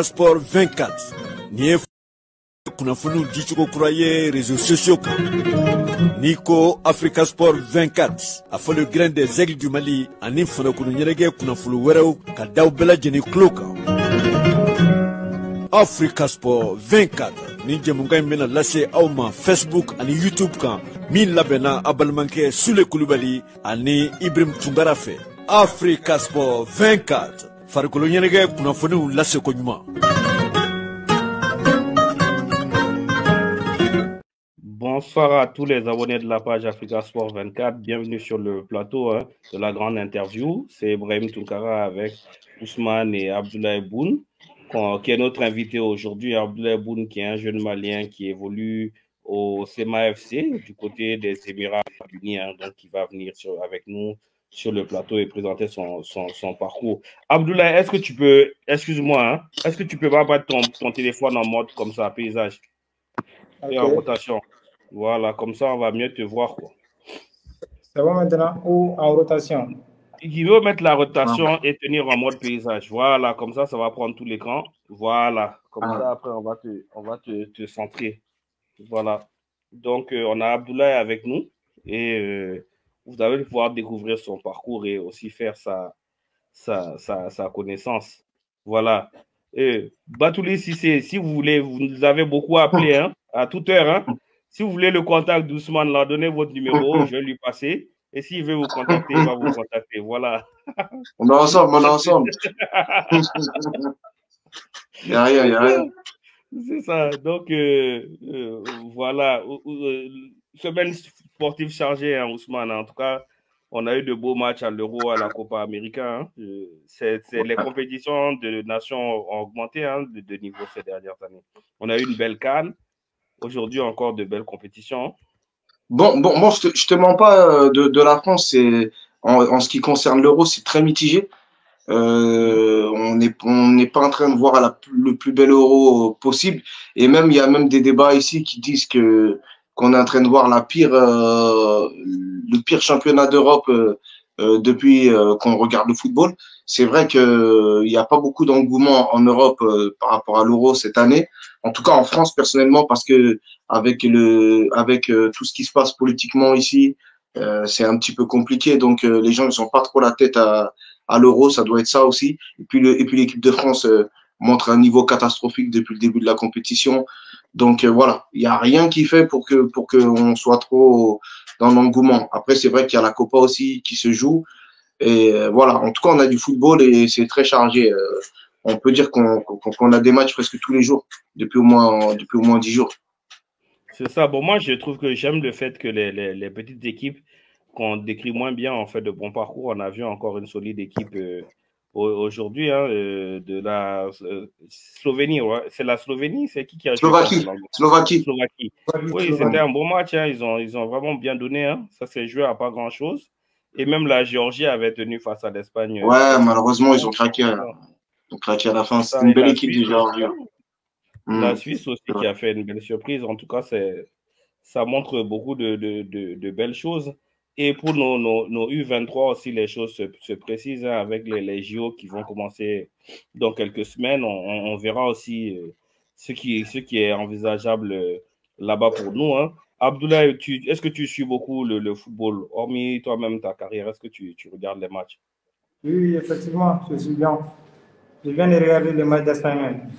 Sport 24 ni ye kunnafoniw dicogo kura ye réseaux sociaux kan n'i ko Africa Sport 24 a fɔ le grain des aigles du Mali ani fanakunu ɲɛnɛgɛ kunnafoni wɛrɛw ka daw bɛɛ lajɛlen tulo kan. Africa Sport 24 ni jɛmukan in bɛna lase aw ma Facebook ani YouTube kan min labɛnna a balimakɛ Sule Kulubali ani Ibrahim Tunkara fɛ. Africa Sport 24 farikolo ɲɛnɛgɛ kunnafoniw lase ko ɲuman. Bonsoir à tous les abonnés de la page Africa Sport 24. Bienvenue sur le plateau de la grande interview. C'est Ibrahim Tunkara avec Ousmane et Abdoulaye Boun, qui est notre invité aujourd'hui. Abdoulaye Boun, qui est un jeune Malien qui évolue au SEMA FC du côté des Émirats Unis, donc qui va venir avec nous sur le plateau et présenter son parcours. Abdoulaye, est-ce que tu peux, excuse-moi, est-ce que tu peux pas mettre ton téléphone en mode comme ça, paysage, et en rotation? Voilà, comme ça, on va mieux te voir, quoi. C'est bon maintenant ou en rotation? Il veut mettre la rotation et tenir en mode paysage. Voilà, comme ça, ça va prendre tout l'écran. Voilà, comme ça, après, on va te centrer. Voilà. Donc, on a Abdoulaye avec nous et vous allez pouvoir découvrir son parcours et aussi faire sa connaissance. Voilà. Batouli, si vous voulez, vous nous avez beaucoup appelé à toute heure. Si vous voulez le contact d'Ousmane, là, donnez votre numéro, je vais lui passer. Et s'il veut vous contacter, il va vous contacter. Voilà. On est ensemble. Il n'y a rien. C'est ça. Donc, voilà. Semaine sportive chargée, Ousmane. En tout cas, on a eu de beaux matchs à l'Euro, à la Copa América. Les compétitions de nations ont augmenté de niveau ces dernières années. On a eu une belle CAN. Aujourd'hui, encore de belles compétitions. Bon, je te mens pas de la France. En ce qui concerne l'Euro, c'est très mitigé. On n'est pas en train de voir le plus bel Euro possible. Et même, il y a même des débats ici qui disent qu'on est en train de voir le pire championnat d'Europe depuis qu'on regarde le football. C'est vrai qu'il n'y a pas beaucoup d'engouement en Europe par rapport à l'Euro cette année. En tout cas, en France, personnellement, parce que avec tout ce qui se passe politiquement ici, c'est un petit peu compliqué. Donc, les gens ne sont pas trop la tête à l'Euro. Ça doit être ça aussi. Et puis l'équipe de France montre un niveau catastrophique depuis le début de la compétition. Donc, voilà. Il n'y a rien qui fait pour qu'on soit trop dans l'engouement. Après, c'est vrai qu'il y a la Copa aussi qui se joue. Et voilà. En tout cas, on a du football et c'est très chargé. On peut dire qu'on a des matchs presque tous les jours, depuis au moins 10 jours. C'est ça. Bon, moi, je trouve que j'aime le fait que les petites équipes qu'on décrit moins bien en fait de bon parcours. On a vu encore une solide équipe aujourd'hui de la Slovénie. Ouais. C'est la Slovénie, c'est qui a joué? Slovaquie. Oui, c'était un bon match. Ils ont vraiment bien donné. Ça s'est joué à pas grand-chose. Et même la Géorgie avait tenu face à l'Espagne. Ouais, malheureusement, ils ont craqué. Ils ont craqué à la fin. C'est une belle équipe de Géorgie. La Suisse aussi qui a fait une belle surprise. En tout cas, ça montre beaucoup de belles choses. Et pour nos U23 aussi, les choses se précisent avec les JO qui vont commencer dans quelques semaines. On verra aussi ce qui est envisageable là-bas pour nous. Abdoulaye, est-ce que tu suis beaucoup le football? Hormis toi-même ta carrière, est-ce que tu regardes les matchs? Oui, effectivement, je suis bien. Je viens de regarder les matchs d'Espagne.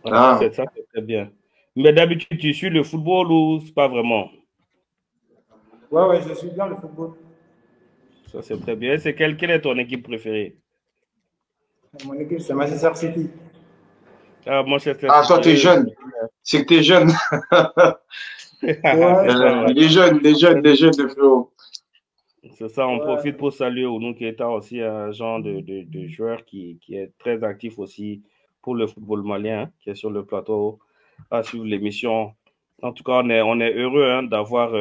Ça, c'est très bien. Mais d'habitude, tu suis le football ou c'est pas vraiment? Ouais, je suis bien le football. Ça, c'est très bien. Quelle est ton équipe préférée? Mon équipe, c'est Manchester City. Manchester City. Toi, tu es jeune. C'est que tu es jeune. Les jeunes de Flo. C'est ça, on profite pour saluer Ounou Keita aussi, un genre de joueur qui est très actif aussi pour le football malien, qui est sur le plateau à suivre l'émission. En tout cas, on est heureux d'avoir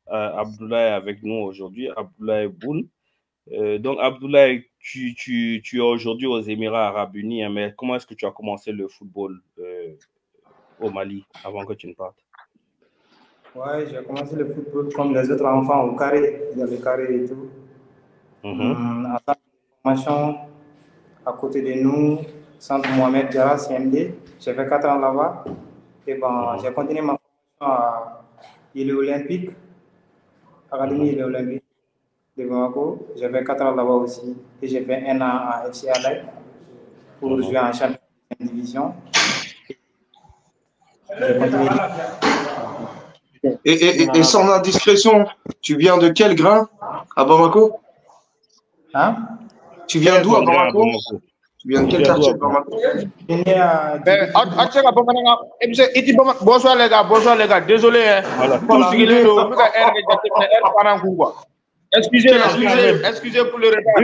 Abdoulaye avec nous aujourd'hui, Abdoulaye Boun. Donc, Abdoulaye, tu es aujourd'hui aux Émirats Arabes Unis, mais comment est-ce que tu as commencé le football au Mali avant que tu ne partes? Ouais, j'ai commencé le football comme les autres enfants au carré. Il y avait le carré et tout. À la formation, à côté de nous, Centre Mohamed Diarra, CMD. J'ai fait 4 ans là-bas. Et bon, j'ai continué ma formation à Yélé Olympique, Académie Yélé Olympique de Bamako. J'ai fait 4 ans là-bas aussi. Et j'ai fait 1 an à FC Alay pour jouer en championnat de division. J'ai continué. Et sans indiscrétion, tu viens de quel grain à Bamako? Hein? Tu viens d'où à Bamako? Tu viens de quel quartier de Bamako? Bonsoir les gars, désolé. Excusez pour le retard.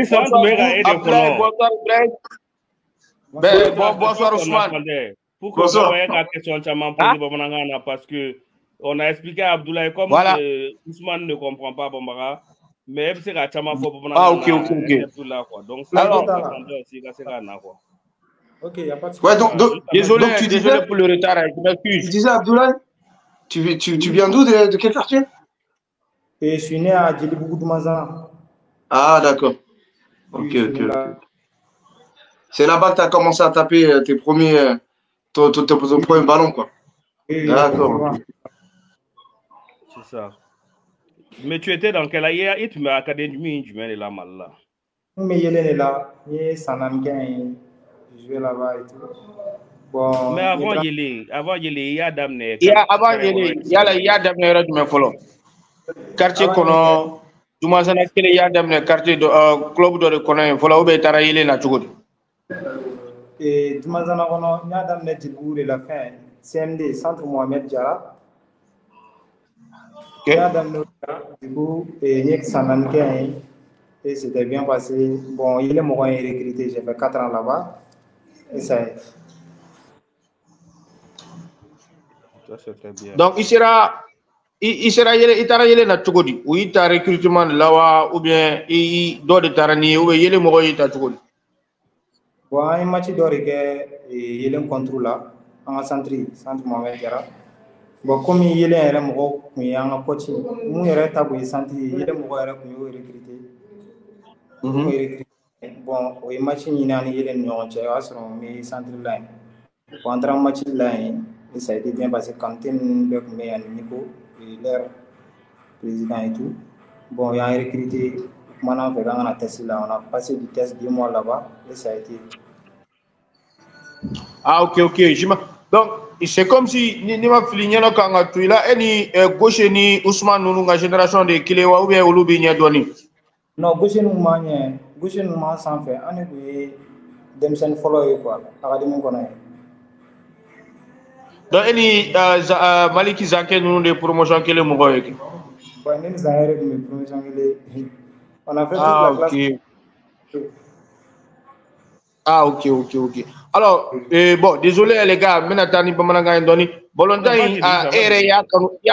Bonsoir Ousmane. Pourquoi vous voyez la question parce que on a expliqué à Abdoulaye comme Ousmane ne comprend pas Bambara, mais c'est la chama faut ok. Donc alors ok, il n'y a pas de ouais, donc désolé, donc, désolé pour le retard, je m'excuse. Tu disais Abdoulaye, tu viens d'où, de quel quartier? Et je suis né à Djelibougou Doumazan. Ah d'accord. Ok. C'est là-bas que tu as commencé à taper tes premiers ton premier ballon, quoi. D'accord. C'est ça. Mais tu étais dans quelle année? Et tu m'as académie, tu m'as là mal là. Mais il est là, il est Sanamken, je vais là-bas et tout. Bon, mais avant il y a Damné. Avant il y a Damné, tu me follow. Quartier Kono, tu m'as dit qu'il y a Damné, quartier de club de Kono, follow, ou bien Tarayele na Tchougoudi. Et tu m'as dit qu'il y a Damné Djibou de la fin, CMD, Centre Mohamed Diarra. Il y a Damné Djibou et Nick Sanamken. Et c'était bien passé. Bon, il est moyen recruté, j'ai fait 4 ans là-bas. Et ça est. Ça, c'est très bien. Donc, il sera na Tchougoudi, ou il t'a recrutement là ou bien il doit de Tarani, ou il est moyen à Tchougoudi. Bon, un match d'origine, il est un contrôle là, en centre Mohamed Diarra. Bon, comme il est un moyen, il y a un coach, nous, il est un centre, il est un moyen recruté. Bon, oui, match ni nani yelen ñoo ci asron mi centre line. Bon, entre match line, ça a été bien passé quand avec me Nico, leur président et tout. Bon, il y a recruté maintenant on a testé là, on a passé du test 2 mois là-bas et ça a été. Ah ok, donc c'est comme si ni ma fili ñano kanga tuila eni gauche ni Ousmane Nounou nga génération de Kilewa ou bien Olubi ñadoni. Non, gauche nous sans faire. On est dem sen follow quoi. Académie connaît. Donc eni Maliki Zanké nous de promotion que le mogo yeki. Bon, ni Zahir de promotion que on a fait toute la classe. Ah ok. Alors bon, désolé les gars, maintenant ni bamananga ndoni. Bolonta ere ya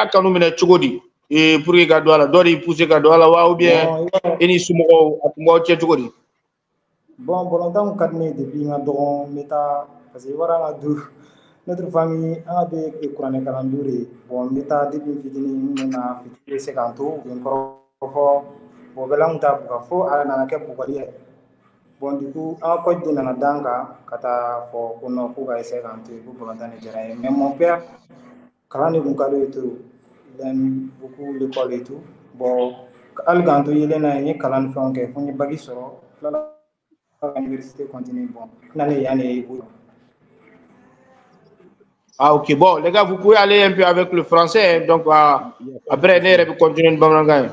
kanu mena chugodi. Et pour les gars dori pousser gars ou bien eni sumo atumo tchugodi. Bon, volontaire on cadre depuis nga don meta parce que voilà notre famille a des courants calendrier. Bon, meta depuis fitini na fitini 50 ou encore bon belang ta fo ala na ke bukali. Bon du coup a ko dina na danga kata fo kuno ku ga 50 ku volontaire ne jara. Mais mon père quand il bukali tout il aime beaucoup l'école et tout. Bon, alganto il est na ni kalan fon ke fo ni bagi soro l'université continue bon. Ah ok, bon les gars vous pouvez aller un peu avec le français donc après on continuer de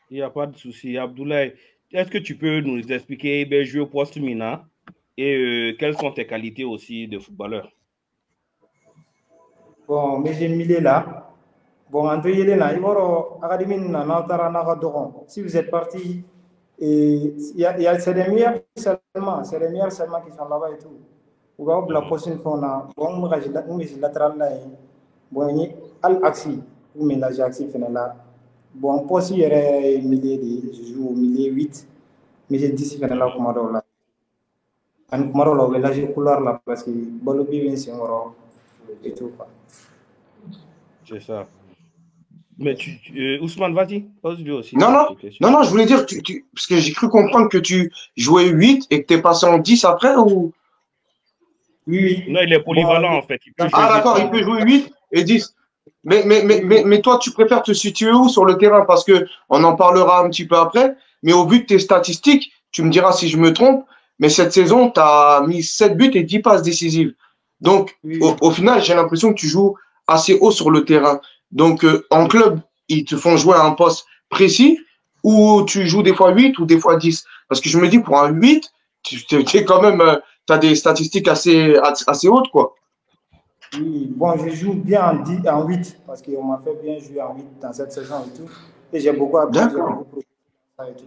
il n'y a pas de souci. Abdoulaye, est-ce que tu peux nous expliquer jouer au poste Mina et quelles sont tes qualités aussi de footballeur? Bon, mais j'ai mis là. Bon, André Yelena, il si vous êtes parti, il y a c'est les meilleurs seulement qui sont là-bas et tout. Vous voyez la prochaine fois, bon, nous latéral là, bon, il y a l'axi, ou mélange axi là. Bon, poste il y a milieu de, je joue au milieu 8, mais j'ai 10 là comme là. And comme là, on va jouer couleur là parce que bon, le bien c'est et tout quoi. C'est ça. Mais Ousmane, vas-y, pose-lui aussi. Non, je voulais dire, parce que j'ai cru comprendre que tu jouais 8 et que tu es passé en 10 après ou... Oui. Non, il est polyvalent en fait. Ah d'accord, il peut jouer 8 et 10. Mais toi, tu préfères te situer où sur le terrain? Parce que on en parlera un petit peu après. Mais au vu de tes statistiques, tu me diras si je me trompe, mais cette saison, tu as mis 7 buts et 10 passes décisives. Donc, Oui. au final, j'ai l'impression que tu joues assez haut sur le terrain. Donc, en club, ils te font jouer à un poste précis ou tu joues des fois 8 ou des fois 10. Parce que je me dis, pour un 8, tu es quand même, tu as des statistiques assez hautes, quoi. Oui, bon, je joue bien en 8 parce qu'on m'a fait bien jouer en 8 dans cette saison et tout. Et j'ai beaucoup appris, j'ai beaucoup progressé et tout.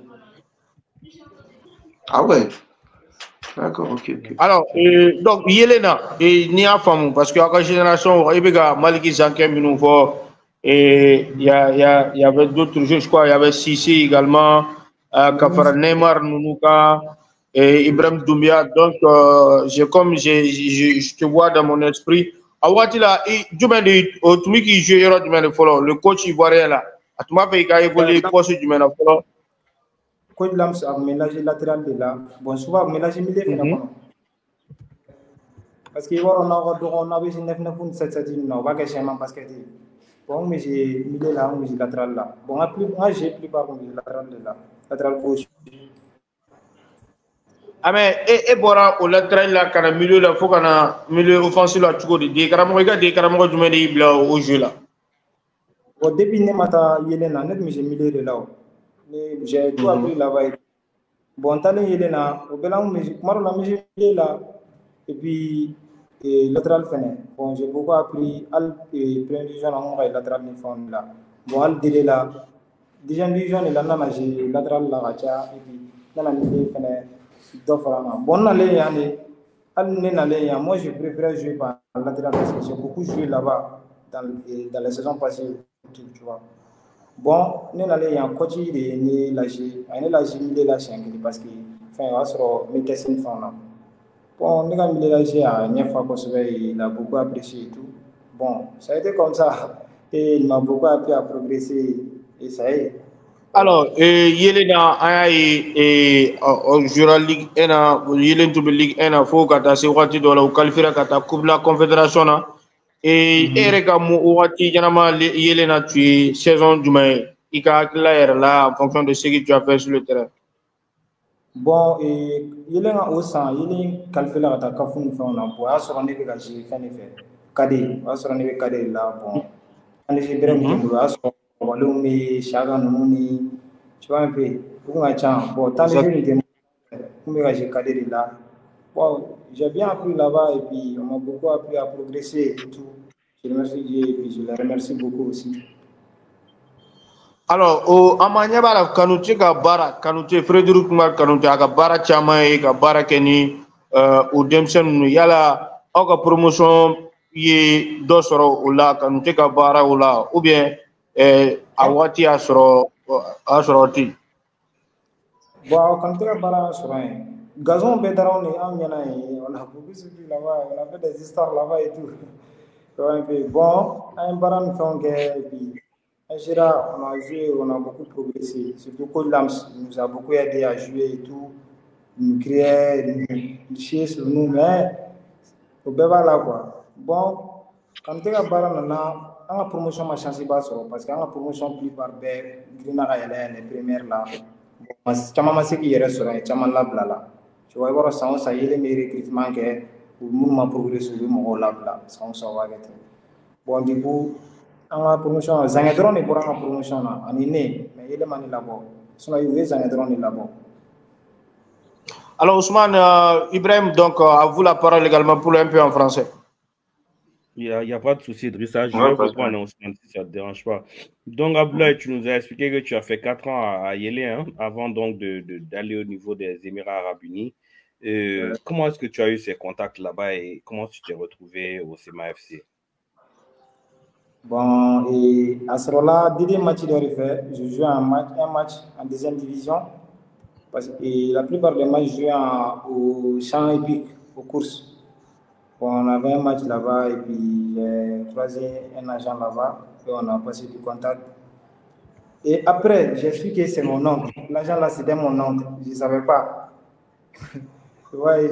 Ah ouais. D'accord, ok. Alors, donc, Yelena, Nia Famou, parce que la génération, il y a Maliki Zankem, et il y avait d'autres jeux, je crois, il y avait Sissi également, Kafara Neymar, Nunuka, et Ibrahim Doumbia. Donc, je te vois dans mon esprit. À Watila, tu qui joue le coach ivoirien là, à tout moment, il a évolué poste du follow. Coach Lams a mélangé latéral de là. Bon, souvent, mélangé milieu, parce que on avait 9 7 on va gagner un basket. Bon, mais j'ai milieu là, mais j'ai latéral là. Bon, moi, j'ai plus par contre latéral de là, latéral gauche. Ah mais et bora au latéral là kana milieu là faut kana milieu offensif là tu connais des caramo du mène ibla au jeu là. Au début ne mata Yelena net mais j'ai milieu de là. Mais j'ai tout appris là-bas. Bon, talent Yelena, au belang mais moi la milieu là et puis latéral fenêtre. Bon, j'ai beaucoup appris al première division en moi latéral ni fond là. Bon, al délai là. Deuxième division là nana j'ai latéral là gacha et puis nana milieu fenêtre d'offrana. Bon, allez yani moi, je préfère jouer par latéral parce que j'ai beaucoup joué là-bas dans les saisons passées, tu vois. Bon, nous allons en coach de lâcher, on est lâché milieu lâché parce que enfin on va se remettre sur une fin là. Bon, nous allons lâcher à une fois parce qu'il a beaucoup apprécié et tout. Bon, ça a été comme ça et il m'a beaucoup appris à progresser et ça y est. Alors, Yelena et Jura Ligue 1, Yelen to Ligue 1, faut kata se wakati dola ukalifira kata coupe la confédération na et ereka mu wakati janama Yelena tu saison jumai ika clair là en fonction de ce que tu as fait sur le terrain. Bon, Yelena au sang, Yelen calfela kata kafun fait on a bon, à ce moment là j'ai fait effet. Cadet, à ce moment là cadet là bon. On est bien bien à ce moment là mais chaque année ni tu vois un peu pour un temps bon tant les jeunes j'ai cadré là. Bon, j'ai bien appris là-bas et puis on m'a beaucoup appris à progresser et tout. Je remercie Dieu et puis je les remercie beaucoup aussi. Alors, au amanya bala kanute ka bara kanute Frédéric Kumar kanute ka bara chama e ka bara keni au demsen yala au ka promotion ye do soro la kanute ka bara la ou bien awati asoro ti. Bon, kanute ka bara soro gazon bédaron et on a beaucoup suivi là-bas, on a fait des histoires là-bas et tout. Bon, un baran fait et puis Gérard, on a joué, on a beaucoup progressé. Surtout que Lams nous a beaucoup aidé à jouer et tout. Il nous criait, il chiait sur nous, mais au béba là quoi. Bon, quand tu as barre la promotion ma chance pas parce que la promotion plus par Ber, Grina les premières là. Chama ma seki yere sur un chama la blala. Tu vois, voir ça, ça y est, les recrutements que nous ma progressé, mon la bla, ça on s'en va gâter. Bon, du coup, en promotion, Zangadron est pour la promotion, en inné, mais il est mané là-bas. Sinon, il y a Zangadron est là-bas. Alors, Ousmane, Ibrahim, donc, à vous la parole également pour un peu en français. Il n'y a pas de souci, Drissa. Je vais reprendre Ousmane si ça ne te dérange pas. Donc, Abdoulaye, tu nous as expliqué que tu as fait 4 ans à Yélé, hein, avant donc d'aller au niveau des Émirats Arabes Unis. Comment est-ce que tu as eu ces contacts là-bas et comment tu t'es retrouvé au CMAFC? Bon, et à ce moment-là, dès le match de refait, je jouais un match en deuxième division. Parce que la plupart des matchs, je jouais au champ épique, aux courses. Bon, on avait un match là-bas et puis j'ai croisé un agent là-bas et on a passé du contact. Et après, j'ai su que c'est mon oncle. L'agent là, c'était mon oncle. Je ne savais pas. Ouais,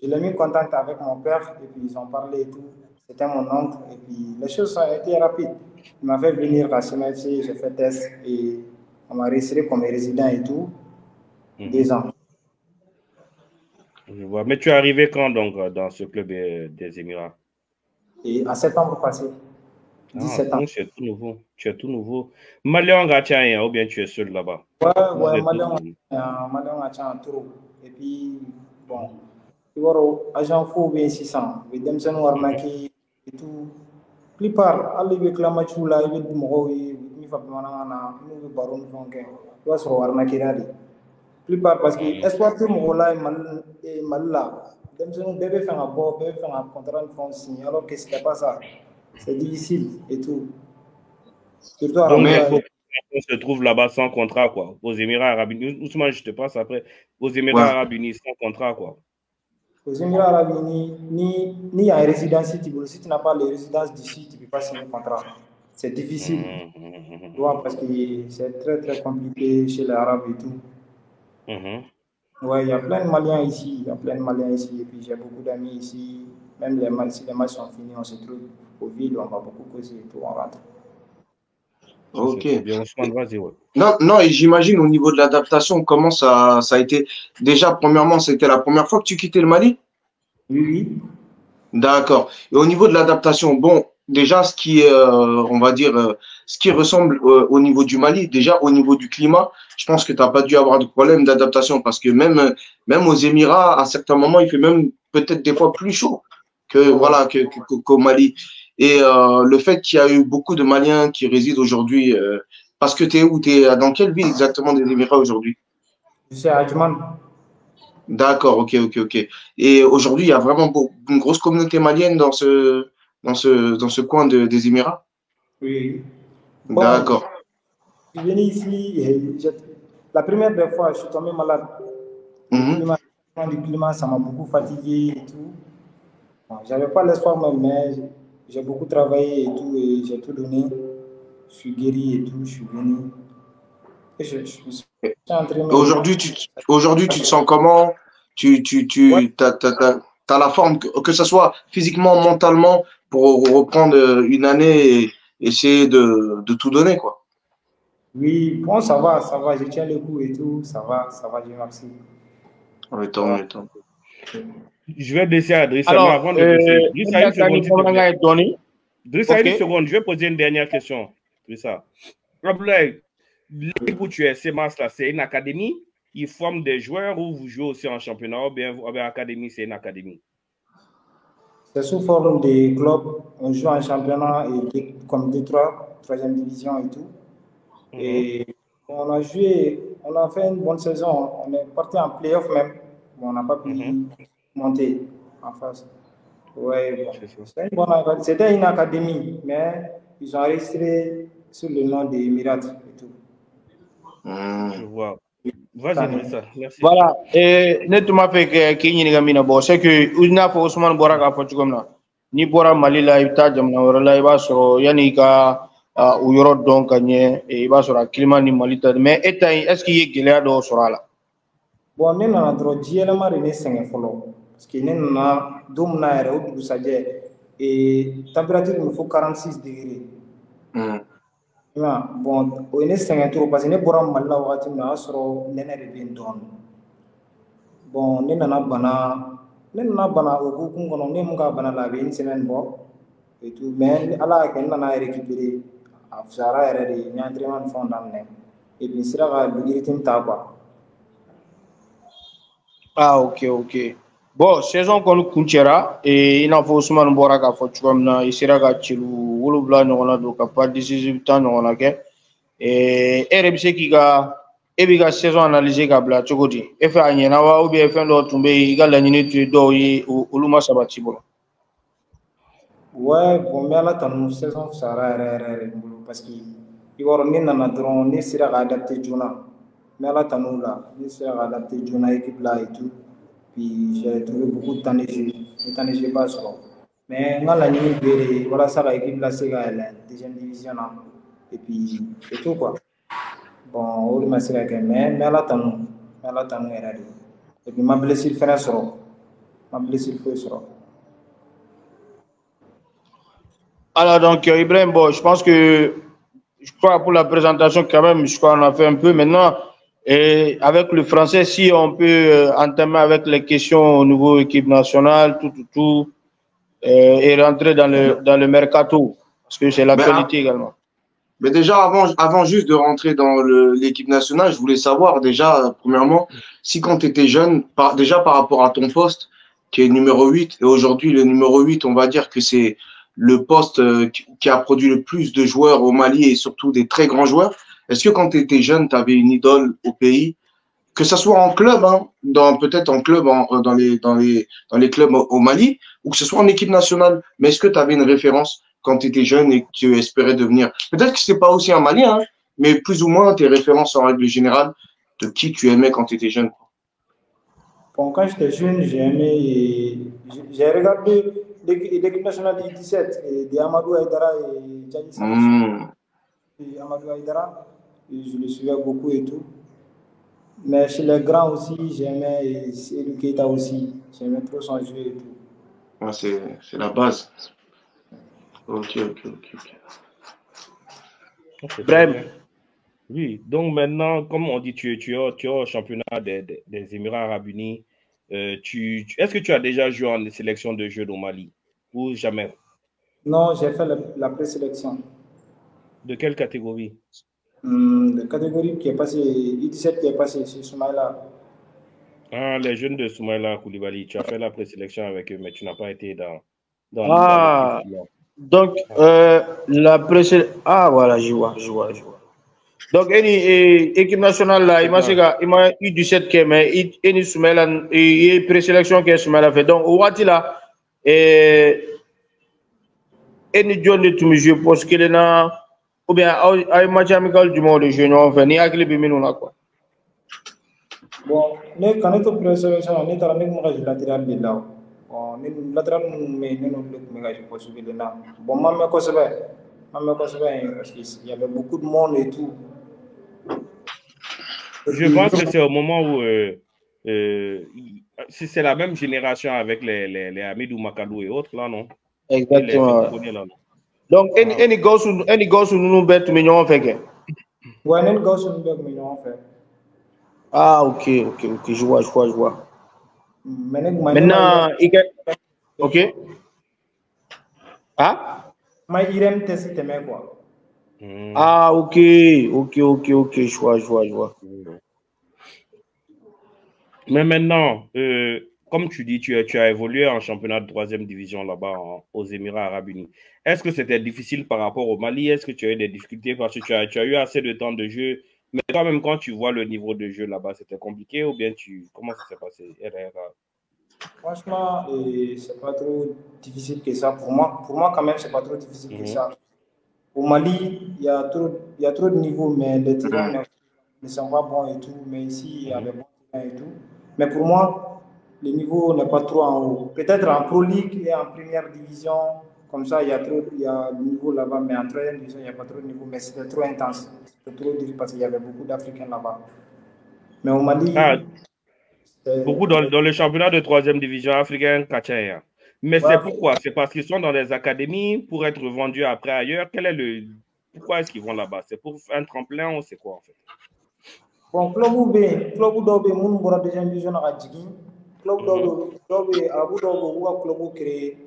je l'ai mis en contact avec mon père et puis ils ont parlé et tout. C'était mon oncle et puis les choses ont été rapides. Il m'a fait venir à CMFC, j'ai fait test et on m'a registré comme résident et tout. 2 ans. Je vois. Mais tu es arrivé quand donc dans ce club des Émirats? Et en septembre passé. 17 ans. Donc tu es tout nouveau. Tu es tout nouveau. Malien Gatien, ou bien tu es seul là-bas? Ouais, Malien Gatien trop. Et puis, bon, tu vois, agent faux bien 600. Les Demsen Warnaki et tout. Plupart, à l'époque, la machula, il y a des mots, il y a des manana, il y a des barons qui font que, tu vois, sur Warnaki radi. Plupart, parce que, espoir de mots là, et mal là. Demsen bébé fait un bon, bébé fait un contrat de fonds signé, alors que c'était pas ça. C'est difficile et tout. Surtout à donc, on se trouve là-bas sans contrat, quoi. Aux Émirats Arabes Unis. Ousmane, je te passe après. Aux Émirats Arabes Unis sans contrat, quoi. Aux Émirats Arabes Unis, ni en résidence, si tu n'as pas les résidences d'ici, tu ne peux pas signer un contrat. C'est difficile. Tu vois, parce que c'est très, très compliqué chez les Arabes et tout. Ouais, il y a plein de Maliens ici. Et puis, j'ai beaucoup d'amis ici. Même si les matchs sont finis, on se trouve au ville, on va beaucoup causer et tout, on rentre. Ok. Bien, vas-y, ouais. Non, et j'imagine au niveau de l'adaptation, comment ça a été. Déjà, premièrement, c'était la première fois que tu quittais le Mali? Oui. D'accord. Et au niveau de l'adaptation, bon, déjà, ce qui est, on va dire, ce qui ressemble au niveau du Mali, déjà au niveau du climat, je pense que tu n'as pas dû avoir de problème d'adaptation parce que même aux Émirats, à certains moments, il fait même peut-être des fois plus chaud qu'au Mali. Et le fait qu'il y a eu beaucoup de Maliens qui résident aujourd'hui, parce que tu es où? Tu es dans quelle ville exactement des Émirats aujourd'hui? Je suis à Adjman. D'accord, ok. Et aujourd'hui, il y a vraiment une grosse communauté malienne dans ce coin des Émirats? Oui. Bon, D'accord. je suis venu ici, la première fois, je suis tombé malade. Le climat, ça m'a beaucoup fatigué et tout. Bon, j'avais pas l'espoir même, mais j'ai beaucoup travaillé et tout, et j'ai tout donné. Je suis guéri et tout, je suis venu. Et je suis entraîné. Aujourd'hui, tu te sens comment? T'as la forme, que ce soit physiquement, mentalement, pour reprendre une année et essayer de tout donner, quoi. Oui, bon, ça va, je tiens le coup et tout, ça va, Dieu merci. Oui, tant mieux. Je vais laisser à Driss. Alors, avant de laisser, Driss, une seconde, je vais poser une dernière question. Drissa. Abdoulaye, où tu es, CMAS, là, c'est une académie? Ils forment des joueurs ou vous jouez aussi en championnat ou bien académie, c'est une académie? C'est sous forme des clubs. On joue en championnat et comme Détroit, 3e division et tout. Et on a fait une bonne saison. On est parti en playoff même. Bon, on n'a pas pu monter en face. Ouais, bon. C'était une académie, mais ils ont enregistré sur le nom des Émirats et tout. Je vois. Vas-y, Drissa. Merci. Voilà. Et nettement fait qu'il y a une bon, c'est que Ousna pour Ousmane Borak a fait comme là. Ni Bora Mali là, il t'a jamais là, il va sur Yanika ou Europe donc gagné et il va sur la climat ni Mali. Mais est-ce qu'il y a Gilead ou sur là? Bon, nous avons trop d'y aller mariner 5 follow parce que nous avons dominer au bout et température il faut 46 degrés. Bon, on est 5 trop parce que nous avons mal là au bâtiment là sur l'énergie bien donne. Bon, nous avons bana au bout qu'on nous avons bana la vie une semaine bon et tout mais à la fin nous avons récupéré à Fara et nous avons entraînement fond d'amener et puis c'est là que le rythme t'a. Ah, ok. Bon, saison qu'on kuntera et il a fait Ousmane Borak a fait comme na il sera gâchilou wolubla n'ona do capable décisif tant n'ona que et RBC qui ga et biga saison analysée gabla chokodi e fait anyena wa ou bien fait l'autre tombe il ga la nini tu do yi oluma sabati bon. Ouais, bon, mais là, ton saison sera parce que il va revenir dans notre drone, ni sera adapté Juna. Mais là, ton là, ni sera adapté Juna équipe là et tout. Puis j'ai trouvé beaucoup de temps de jeu, pas solo. Mais dans la nuit, voilà ça, l'équipe là, c'est la 2e division là. Et puis, c'est tout quoi. Bon, au moins, c'est la mais là, ton est là. Et puis, ma blessure fait un solo. ma blessure foyi sɔrɔ. Alors donc Ibrahim, bon, je pense que je crois pour la présentation quand même, je crois qu'on a fait un peu maintenant. Et avec le français, si on peut entamer avec les questions au niveau équipe nationale, tout, et rentrer dans le mercato, parce que c'est l'actualité également. Mais déjà, avant juste de rentrer dans l'équipe nationale, je voulais savoir déjà, premièrement, si quand tu étais jeune, déjà par rapport à ton poste, qui est numéro 8, et aujourd'hui le numéro 8, on va dire que c'est le poste qui a produit le plus de joueurs au Mali et surtout des très grands joueurs. Est-ce que quand tu étais jeune, tu avais une idole au pays, que ce soit en club, hein, peut-être en club, dans les clubs au Mali, ou que ce soit en équipe nationale, mais est-ce que tu avais une référence quand tu étais jeune et que tu espérais devenir, peut-être que c'est pas aussi un Malien, hein, mais plus ou moins tes références en règle générale de qui tu aimais quand tu étais jeune? Bon, quand j'étais jeune, j'ai regardé l'équipe nationale de 17 de Amadou Aïdara et Djadji Sanusi. Amadou Aïdara, je le suivais beaucoup et tout. Mais chez les grands aussi, j'aimais Seydou Keita aussi. J'aimais trop son jeu et tout. Ouais, c'est la base. Ok. Bref. Oui, donc maintenant, comme on dit, tu es au championnat des Émirats Arabes Unis. Est-ce que tu as déjà joué en sélection de jeux au Mali ou jamais? Non, j'ai fait la présélection. De quelle catégorie? De catégorie qui est passée, U17 qui est passée, c'est Soumaïla. Ah, les jeunes de Soumaïla Koulibaly, tu as fait la présélection avec eux, mais tu n'as pas été dans donc, la présélection. Ah, voilà, je vois. Donc, équipe nationale là, il m'a U17 qui est, mais il Soumaïla, il y a présélection qui est Soumaïla fait. Donc, au Wati là, et John de Tumijou, parce qu'il est là. Ou bien, à un match amical du monde de jeu, on fait ni à qui là quoi. Bon, quand on est au présélection, on est à la même latéral de là. Bon, latéral, mais nous sommes possible de là. Bon, maman, parce qu'il y avait beaucoup de monde et tout. Je pense que c'est au moment où c'est la même génération avec les Hamidou Makadou et autres là, non? Exactement. Donc, any goes nous bête mignon fait que. Ouais, any goes nous bête mignon fait. Ah, ok, je vois. Maintenant, ok. Ah? Mais Irem test t'aimais quoi? Ah, ok, je vois. Mais maintenant, comme tu dis, tu as évolué en championnat de 3e division là-bas aux Émirats Arabes Unis. Est-ce que c'était difficile par rapport au Mali? Est-ce que tu as eu des difficultés parce que tu as eu assez de temps de jeu? Mais quand même, quand tu vois le niveau de jeu là-bas, c'était compliqué ou bien comment ça s'est passé? Franchement, c'est pas trop difficile que ça. Pour moi quand même, c'est pas trop difficile que ça. Au Mali, il y a trop de niveaux, mais les terrains ne sont pas bons et tout. Mais ici, il y a des bons terrains et tout. Mais pour moi, le niveau n'est pas trop en haut. Peut-être en Pro League et en première division, comme ça, il y a du niveau là-bas. Mais en 3e division, il n'y a pas trop de niveau. Mais c'était trop intense. C'était trop dur parce qu'il y avait beaucoup d'Africains là-bas. Mais au Mali... beaucoup dans le championnat de 3e division africaine, Kachaya. Mais ouais, c'est pourquoi? C'est parce qu'ils sont dans des académies pour être vendus après ailleurs. Pourquoi est-ce qu'ils vont là-bas? C'est pour un tremplin ou c'est quoi en fait? Bon, club d'Obe, mon bora deuxième division à Djigi. Club d'Obe, à Abu Dhabi, ou à club créé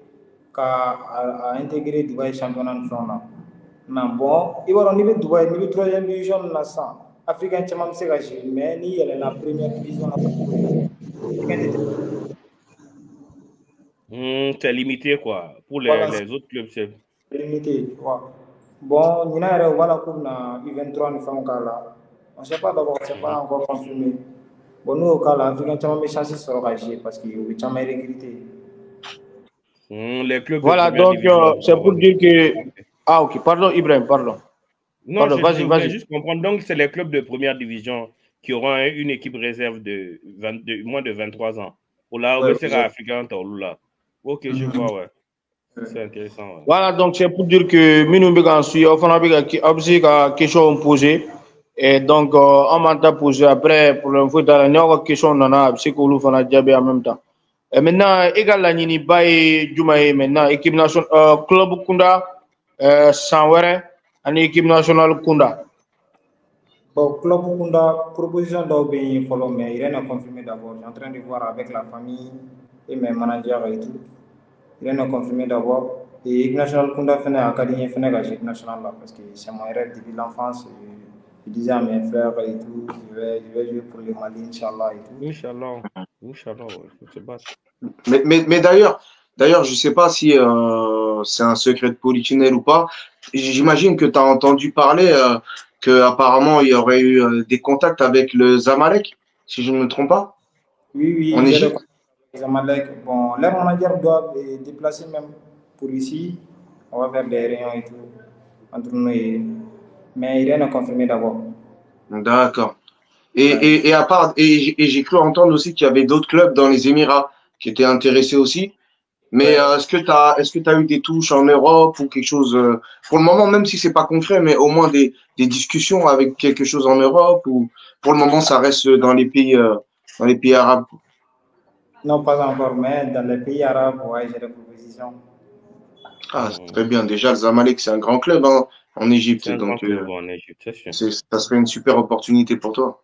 à intégrer Dubaï championnat de France. Mais bon, il va arriver Dubaï, il 3e division là ça. Africain champion c'est gagé, mais ni elle est la première division. C'est limité quoi. Pour les autres clubs, c'est limité. Ouais. Bon, il y a voilà comme na U23 nous faisons là. On ne sait pas d'abord, c'est pas encore confirmé. Bon, nous au cas là, Africain champion mais chanceux sur gagé parce qu'il y a champion recruté. Les clubs. Voilà donc c'est pour dire que ok, pardon Ibrahim, pardon. Non, vas-y. Juste comprendre. Donc, c'est les clubs de première division qui auront une équipe réserve de moins de 23 ans. Là, où c'est africain, là. Ok, je vois, ouais. C'est intéressant. Ouais. Voilà, donc c'est pour dire que nous avons une question posée. Et donc, on m'a posé après, pour le foot, il y a une question, c'est que nous avons en même temps. Et maintenant, égal la Nini Baye Jumae, maintenant, équipe nationale, club Kunda, Sanwere, en équipe nationale Kunda. Bon, club Kunda, proposition d'Aubin, follow, mais il rien à confirmer d'abord. Je suis en train de voir avec la famille et mes managers et tout. Il rien à confirmer d'abord. Et équipe nationale Kunda fait une académie, fait une équipe nationale là, parce que c'est mon rêve depuis l'enfance. Je disais à mes frères et tout, je vais jouer pour le Mali, Inch'Allah et tout. Inch'Allah, Inch'Allah, ouais, faut se battre. Mais d'ailleurs, je sais pas si c'est un secret de polichinelle ou pas. J'imagine que tu as entendu parler que apparemment il y aurait eu des contacts avec le Zamalek, si je ne me trompe pas, Oui, en j'ai le Égypte. contact avec Zamalek. Bon, leur manager doit déplacer même pour ici. On va faire des réunions et tout entre nous. Mais il rien à confirmer d'abord. D'accord. Ouais. Et j'ai cru entendre aussi qu'il y avait d'autres clubs dans les Émirats qui étaient intéressés aussi. Mais Ouais. est-ce que tu as eu des touches en Europe ou quelque chose pour le moment, même si c'est pas concret, mais au moins des discussions avec quelque chose en Europe ou pour le moment ça reste dans les pays arabes. Non, pas encore, mais dans les pays arabes, ouais, j'ai des propositions. Ah, c'est très bien. Déjà, le Zamalek, c'est un grand club hein, en Égypte, C'est un grand donc club en Égypte, c'est sûr. ça serait une super opportunité pour toi.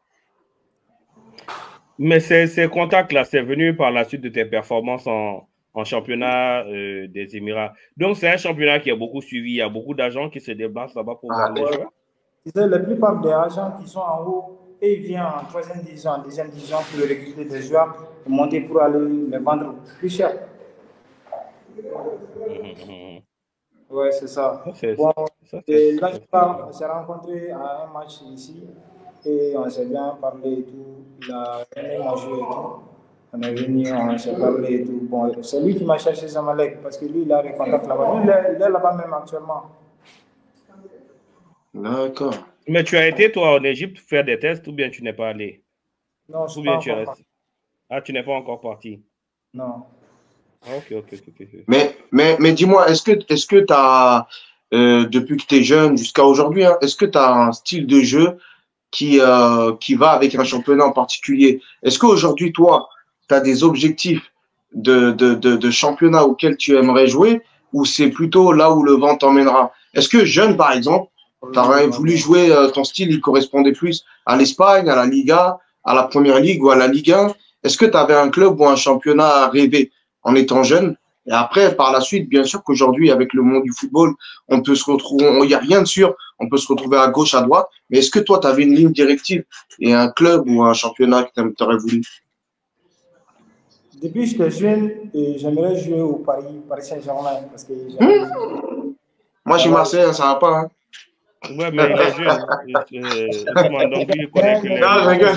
Mais ces contacts-là, c'est venu par la suite de tes performances en championnat des Émirats. Donc, c'est un championnat qui est beaucoup suivi. Il y a beaucoup d'agents qui se déplacent là-bas pour voir les Ouais. joueurs. Tu sais, la plupart des agents qui sont en haut, et ils viennent en troisième division, en deuxième division pour recruter des joueurs et monter pour aller les vendre plus cher. Ouais, c'est ça. Bon, et là, on s'est rencontrés à un match ici et on s'est bien parlé et tout. Il a aimé mon jeu et tout. On est venu, on s'est parlé et tout. Bon, c'est lui qui m'a cherché Zamalek parce que lui, il a des contacts là-bas. Lui, il est là-bas même actuellement. D'accord. Mais tu as été, toi, en Égypte, faire des tests ou bien tu n'es pas allé? Non, je ne Ou suis bien pas tu es encore resté? parti. Ah, tu n'es pas encore parti. Non. Ah, ok. Mais dis-moi, est-ce que tu as, depuis que tu es jeune jusqu'à aujourd'hui, hein, est-ce que tu as un style de jeu qui va avec un championnat en particulier? Est-ce qu'aujourd'hui, toi, tu as des objectifs de championnat auquel tu aimerais jouer ou c'est plutôt là où le vent t'emmènera? Est-ce que jeune, par exemple, tu aurais voulu jouer, ton style, il correspondait plus à l'Espagne, à la Liga, à la Première Ligue ou à la Ligue 1? Est-ce que tu avais un club ou un championnat à rêver en étant jeune? Et après, par la suite, bien sûr qu'aujourd'hui, avec le monde du football, on peut se retrouver, il n'y a rien de sûr, on peut se retrouver à gauche, à droite. Mais est-ce que toi, tu avais une ligne directive et un club ou un championnat que tu aurais voulu? Depuis que j'étais jeune, j'aimerais jouer au Paris Saint-Germain parce que Moi, je suis Marseillais, ça va pas. Hein? Ouais, mais il est jeune. Ousmane, donc lui, il connaît que les. Non, je rigole.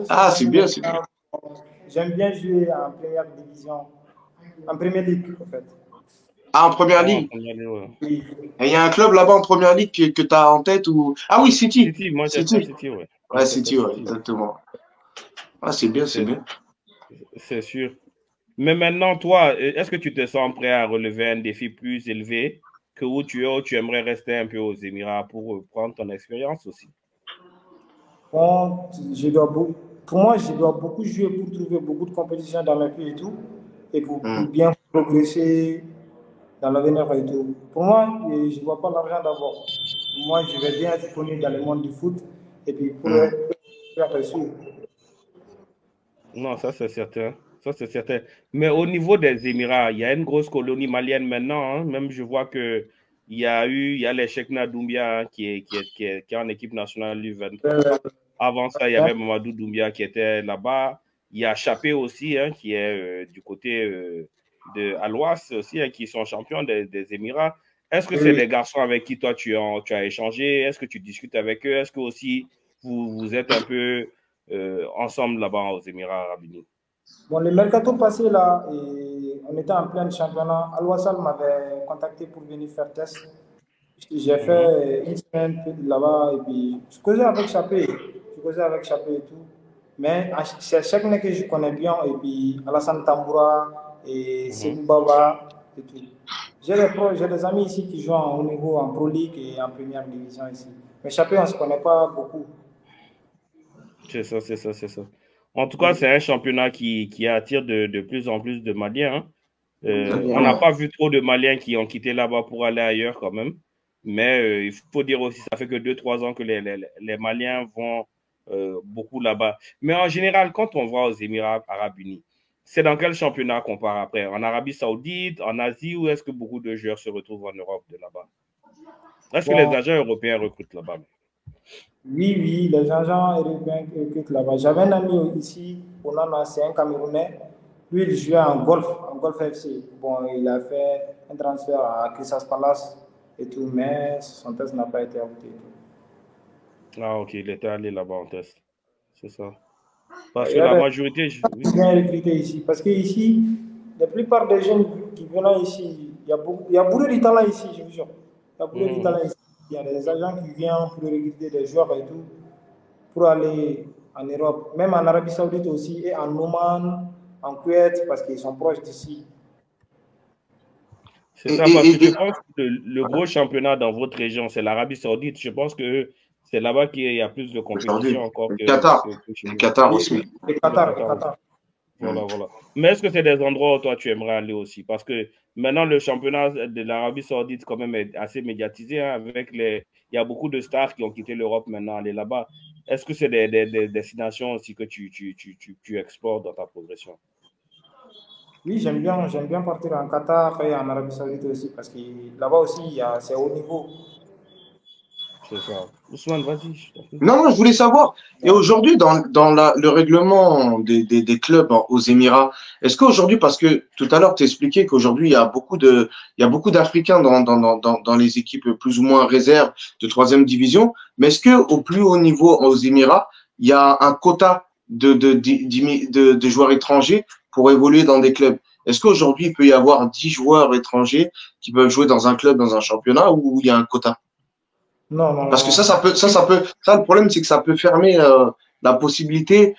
Ah, c'est bien, c'est bien. J'aime bien jouer en première division, en première ligue, en fait. Ah, en première ligue. Oui. Et il y a un club là-bas en première ligue que tu as en tête ou. Ah oui, City. City, Manchester City, ouais. Ouais, City, ouais, exactement. Ah, c'est bien, c'est bien. C'est sûr. Mais maintenant, toi, est-ce que tu te sens prêt à relever un défi plus élevé que où tu es, où tu aimerais rester un peu aux Émirats pour prendre ton expérience aussi? Bon, pour moi, je dois beaucoup jouer pour trouver beaucoup de compétitions dans mes pays et tout, et pour bien progresser dans l'avenir et tout. Pour moi, je ne vois pas l'argent d'abord. Pour moi, je vais bien être connu dans le monde du foot, et puis pour faire reçu. Non, ça c'est certain. Ça c'est certain. Mais au niveau des Émirats, il y a une grosse colonie malienne maintenant. Hein. Même je vois que il y a les Cheikhna Doumbia hein, qui est en équipe nationale U23. Avant ça, il y avait Mamadou Doumbia qui était là-bas. Il y a Chapé aussi, hein, qui est du côté de Alouas aussi, hein, qui sont champions des Émirats. Est-ce que c'est des garçons avec qui toi tu as échangé? Est-ce que tu discutes avec eux? Est-ce que aussi vous êtes un peu ensemble là-bas aux Émirats Arabes Unis? Bon, le mercato passé là, on était en plein championnat. Al-Wassal m'avait contacté pour venir faire test. J'ai fait une semaine là-bas et puis je causais avec Chapé et tout. Mais c'est chaque année que je connais bien et puis Alassane Tamboura et Sekou Baba et tout. J'ai des amis ici qui jouent au niveau en Pro League et en Première Division ici. Mais Chapé, on ne se connaît pas beaucoup. C'est ça. En tout cas, c'est un championnat qui attire de plus en plus de Maliens. On n'a pas vu trop de Maliens qui ont quitté là-bas pour aller ailleurs quand même. Mais il faut dire aussi, ça fait que 2-3 ans que les Maliens vont beaucoup là-bas. Mais en général, quand on va aux Émirats Arabes Unis, c'est dans quel championnat qu'on part après? En Arabie Saoudite, en Asie, ou est-ce que beaucoup de joueurs se retrouvent en Europe de là-bas? Est-ce que les agents européens recrutent là-bas? Oui, les agents européens recrutent là-bas. J'avais un ami ici, c'est un Camerounais. Lui, il jouait en golf FC. Bon, il a fait un transfert à Crystal Palace et tout, mais son test n'a pas été abouti. Ah, ok, il était allé là-bas en test. C'est ça. Parce que la majorité. Oui. Bien recruté ici. Parce que ici, la plupart des jeunes qui viennent ici, il y a beaucoup de talent ici, je vous jure. Il y a beaucoup de talent ici. Il y a des agents qui viennent pour recruter des joueurs et tout, pour aller en Europe, même en Arabie Saoudite aussi, et en Oman, en Kuwait, parce qu'ils sont proches d'ici. C'est ça, parce que je pense que le gros championnat dans votre région, c'est l'Arabie Saoudite. Je pense que c'est là-bas qu'il y a plus de compétition encore que le Qatar aussi. Le Qatar. Voilà. Mais est-ce que c'est des endroits où toi tu aimerais aller aussi? Parce que maintenant le championnat de l'Arabie Saoudite quand même est assez médiatisé, hein, il y a beaucoup de stars qui ont quitté l'Europe maintenant aller là-bas. Est-ce que c'est des destinations aussi que tu explores dans ta progression? Oui, j'aime bien partir en Qatar et en Arabie Saoudite aussi, parce que là-bas aussi, c'est haut niveau. C'est ça. Ousmane, vas-y. Non, je voulais savoir. Et aujourd'hui, dans le règlement des clubs aux Émirats, est-ce qu'aujourd'hui, parce que tout à l'heure, tu expliquais qu'aujourd'hui, il y a beaucoup d'Africains dans les équipes plus ou moins réserves de 3e division, mais est-ce que au plus haut niveau aux Émirats, il y a un quota de joueurs étrangers pour évoluer dans des clubs? Est-ce qu'aujourd'hui, il peut y avoir 10 joueurs étrangers qui peuvent jouer dans un club, dans un championnat, ou il y a un quota? Non. Parce que ça le problème, c'est que ça peut fermer la possibilité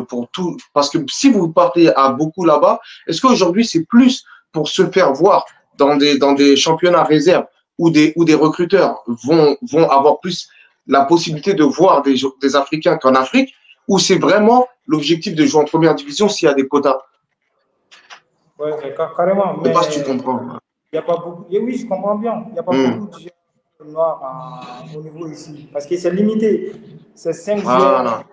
pour tout. Parce que si vous partez à beaucoup là-bas, est-ce qu'aujourd'hui, c'est plus pour se faire voir dans des championnats réserves où des recruteurs vont avoir plus la possibilité de voir des Africains qu'en Afrique, ou c'est vraiment l'objectif de jouer en 1re division s'il y a des quotas? Oui, carrément. Je ne sais pas si tu comprends. Il y a pas beaucoup. Et oui, je comprends bien. Il n'y a pas beaucoup de joueurs noirs au niveau ici. Parce que c'est limité. C'est 5 joueurs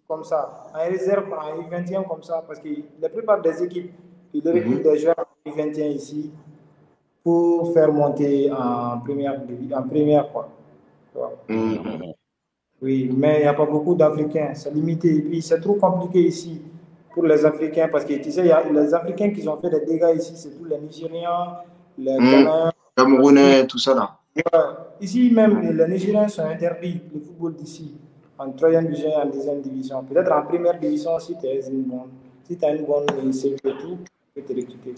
comme ça. En réserve, en U21 comme ça. Parce que la plupart des équipes, ils recrutent des joueurs en U21 ici pour faire monter en première quoi. Oui, mais il n'y a pas beaucoup d'Africains. C'est limité. Et puis, c'est trop compliqué ici pour les Africains. Parce que tu sais, il y a les Africains qui ont fait des dégâts ici. C'est tous les Nigériens, les Ghanéens, Camerounais, tout ça là. Ici même, les Nigériens sont interdits, le football d'ici, en 3e division et en 2e division. Peut-être en 1re division, si tu as une bonne CV et tout, tu peux te recruter.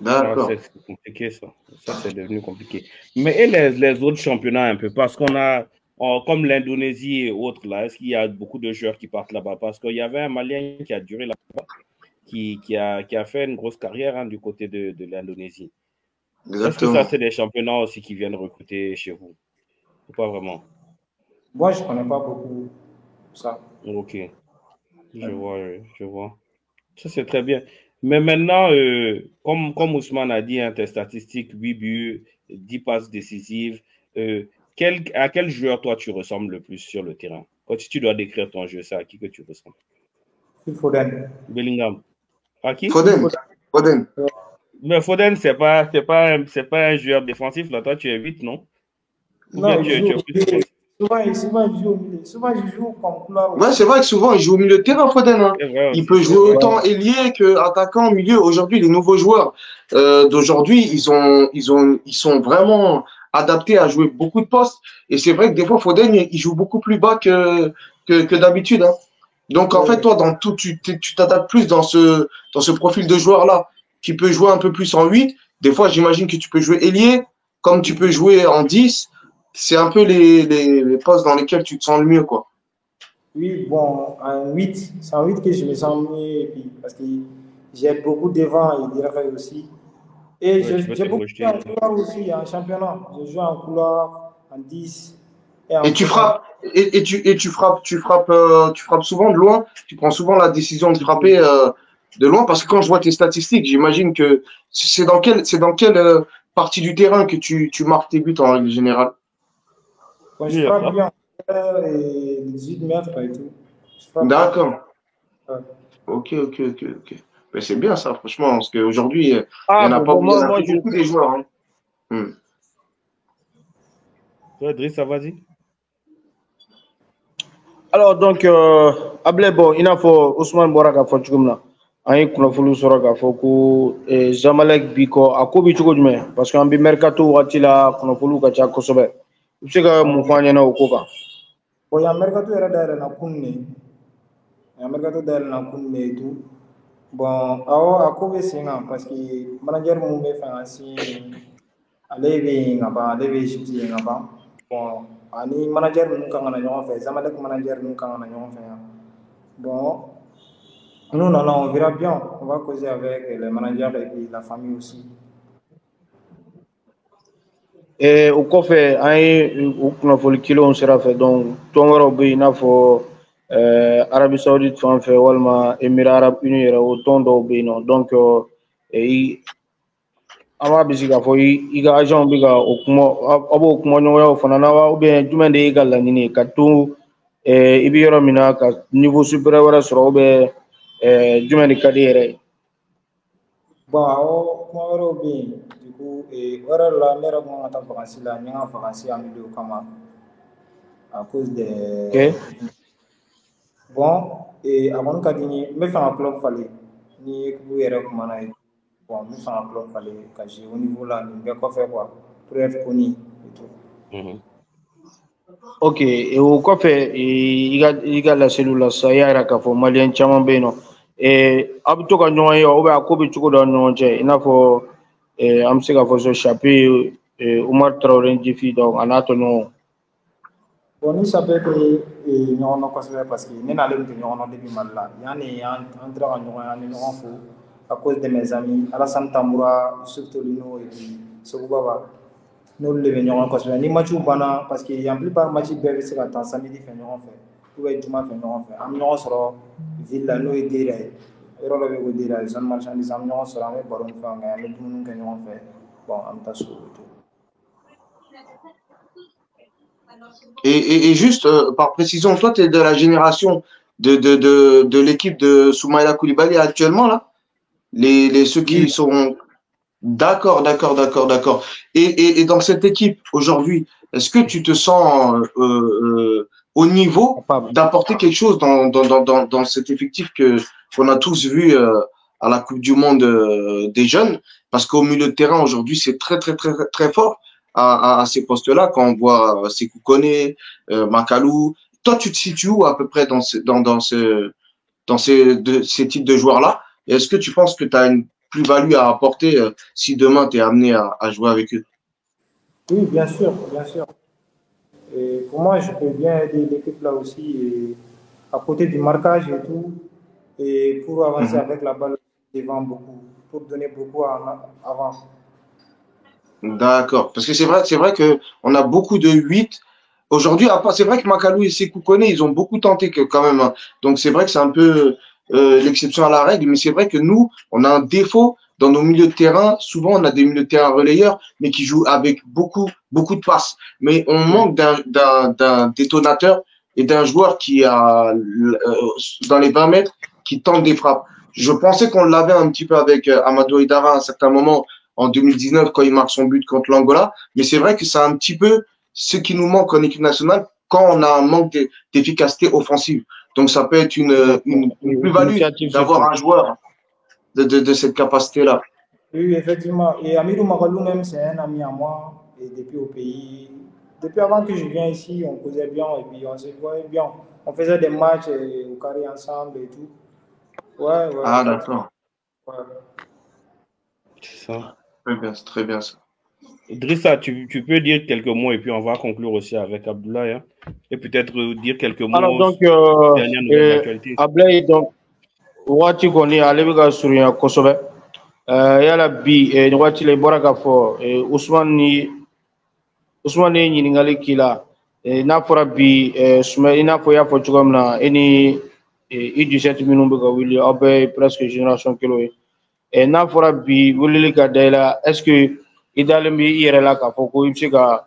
D'accord. C'est compliqué ça. Ça, c'est devenu compliqué. Mais et les autres championnats un peu? Parce qu'on a, comme l'Indonésie et autres, là, est-ce qu'il y a beaucoup de joueurs qui partent là-bas? Parce qu'il y avait un Malien qui a duré là-bas, qui a fait une grosse carrière du côté de l'Indonésie. Est-ce que ça, c'est des championnats aussi qui viennent recruter chez vous? Ou pas vraiment? Moi, je ne connais pas beaucoup ça. Ok. Je vois. Ça, c'est très bien. Mais maintenant, comme Ousmane a dit, tes statistiques, 8 buts, 10 passes décisives, à quel joueur, toi, tu ressembles le plus sur le terrain? Quand tu dois décrire ton jeu, c'est à qui que tu ressembles? Foden. Bellingham. À qui? Foden. Mais Foden, c'est pas un joueur défensif, là. Toi, tu es 8, non? Non, souvent, il joue au milieu. Souvent, il joue comme couloir. Ouais, c'est vrai que souvent, il joue au milieu de terrain, Foden. Hein. Il peut jouer autant ailier qu'attaquant au milieu. Aujourd'hui, les nouveaux joueurs d'aujourd'hui, ils sont vraiment adaptés à jouer beaucoup de postes. Et c'est vrai que des fois, Foden, il joue beaucoup plus bas que d'habitude. Hein. Donc, en fait, toi, dans tout, tu t'adaptes plus dans ce profil de joueur-là, qui peut jouer un peu plus en 8. Des fois, j'imagine que tu peux jouer ailier, comme tu peux jouer en 10. C'est un peu les postes dans lesquels tu te sens le mieux, quoi. Oui, bon, en 8, c'est en 8 que je me sens mieux, parce que j'ai beaucoup devant et derrière aussi. Et j'ai beaucoup joué en couloir aussi, en championnat. Je joue en couloir, en 10. Et tu frappes, tu frappes souvent de loin. Tu prends souvent la décision de frapper de loin, parce que quand je vois tes statistiques, j'imagine que c'est dans quelle partie du terrain que tu marques tes buts en règle générale. Quand je frappe bien, et 18 mètres et tout. D'accord. Ouais. Ok. Mais c'est bien ça, franchement, parce qu'aujourd'hui, il n'y en a pas beaucoup des joueurs. Hein. Driss, vas-y. Alors, donc, Ablé, bon, il a fait Ousmane Boraka Fotchumna. Aïe, Kunafulu Soraka Foku, et Zamalek Biko, à Kobi Chukodjume, parce qu'en bi mercato, Watila, Kunafulu Kacha Kosobe. Tu sais que mon frère n'a au Koka. Bon, il y a un mercato derrière la Koune. Il y a un mercato derrière la Koune et tout. Bon, à Kobe, c'est parce que le manager m'a fait ainsi. Allez, bien, allez, bien, bon, ani manager nous quand on a ñoo fait Zamalek manager nous quand on a ñoo fait bon nous non on verra bien, on va causer avec les managers et puis la famille aussi. Et au café on a fait le kilo on sera fait donc ton robe il a fait Arabie Saoudite fan fait walma Émirats Arabes Unis au ton do non donc ama bisiga fo iga agent biga okumo abo okumo nyoya fana na wa be jumende iga la nini katu ibi yoro mina ka niveau supérieur wala soro be jumende kadire bon awo kuma wɛrɛw bɛ yen du coup wɛrɛ la ne yɛrɛ kun ka taa vacances la n ye n ka vacances annulé o kama à cause des bon a kɔni ka di n ye n bɛ fɛ ka club falen ni équipe yɛrɛ kumana ye bon n bɛ fɛ ka club falen ka jouer au niveau la nin bɛɛ kɔfɛ quoi pour être connu et tout. Ok, et au café il y a la cellule ça y a ka fo malien caman be no ab to ka ɲɔgɔn ye o bɛ a ko bɛ cogo dɔ ɲɔgɔn cɛ i n'a fɔ an bɛ se ka fɔ so chapeau Umar Traoré Djifi donc a n'a to ɲɔgɔn. Bon ni chapeau bɛ ɲɔgɔn na kosɛbɛ parce que ne n'ale tun tɛ ɲɔgɔn na depuis Mali la yanni an tora ka ɲɔgɔn ye an ni ɲɔgɔn fo à cause de mes amis Alassane Tamboura, Youssouf Tolino et puis Sogou Baba n'olu de bɛ ɲɔgɔn kosɛbɛ ni match banna parce que en plupart match bɛɛ bɛ se ka taa samedi fɛ ɲɔgɔn fɛ ou bien juma fɛ ɲɔgɔn fɛ an bɛ ɲɔgɔn sɔrɔ ville la n'o ye Dera ye yɔrɔ dɔ bɛ ko Dera zone marchandise an bɛ ɲɔgɔn sɔrɔ an bɛ baro ni fɛnw kɛ an bɛ dumuni kɛ ɲɔgɔn fɛ bon an bɛ taa so et tout. Et juste par précision, toi, tu es de la génération de l'équipe de Soumaïla Koulibaly actuellement, là? Ceux qui sont... D'accord. Et dans cette équipe, aujourd'hui, est-ce que tu te sens au niveau d'apporter quelque chose dans cet effectif qu'on a tous vu à la Coupe du Monde des jeunes? Parce qu'au milieu de terrain, aujourd'hui, c'est très fort. À ces postes-là, quand on voit Sékou Koné, Makalou, toi tu te situes où à peu près dans ces types de joueurs-là? Et est-ce que tu penses que tu as une plus-value à apporter si demain tu es amené à jouer avec eux? Oui, bien sûr. Et pour moi, je peux bien aider l'équipe là aussi, et à côté du marquage et tout, et pour avancer avec la balle devant beaucoup, pour donner beaucoup avant. D'accord, parce que c'est vrai que on a beaucoup de 8 aujourd'hui. C'est vrai que Makalou et Sékou Koné, ils ont beaucoup tenté quand même. Hein. Donc c'est vrai que c'est un peu l'exception à la règle, mais c'est vrai que nous, on a un défaut dans nos milieux de terrain. Souvent, on a des milieux de terrain relayeurs, mais qui jouent avec beaucoup de passes. Mais on manque d'un détonateur et d'un joueur qui a dans les 20 mètres qui tente des frappes. Je pensais qu'on l'avait un petit peu avec Amadou Aïdara à un certain moment. En 2019, quand il marque son but contre l'Angola. Mais c'est vrai que c'est un petit peu ce qui nous manque en équipe nationale quand on a un manque d'efficacité offensive. Donc, ça peut être une plus-value d'avoir un joueur de cette capacité-là. Oui, effectivement. Et Amidou Makalou même, c'est un ami à moi. Et depuis au pays, depuis avant que je viens ici, on causait bien et puis on se voyait bien. On faisait des matchs au carré ensemble et tout. Ouais. Ah, d'accord. Ouais. C'est ça. Très bien ça. Drissa, tu peux dire quelques mots et puis on va conclure aussi avec Abdoulaye. Hein, et peut-être dire quelques mots. Alors donc, dernière nouvelle actualité. Abdoulaye, donc, Wati Koni, Alebega Surya Kosobe, Yala Bi, Wati Le Borakafo, Ousmane Ningali Kila, n'a fɔra bi Soumaïla i n'a fɔ i y'a fɔ cogo min na e ni U17 minnu bɛ ka wuli aw bɛɛ ye presque génération kelen ye n'a fɔra bi wulili ka da i la est ce que i dalen bɛ i yɛrɛ la k'a fɔ ko i bɛ se ka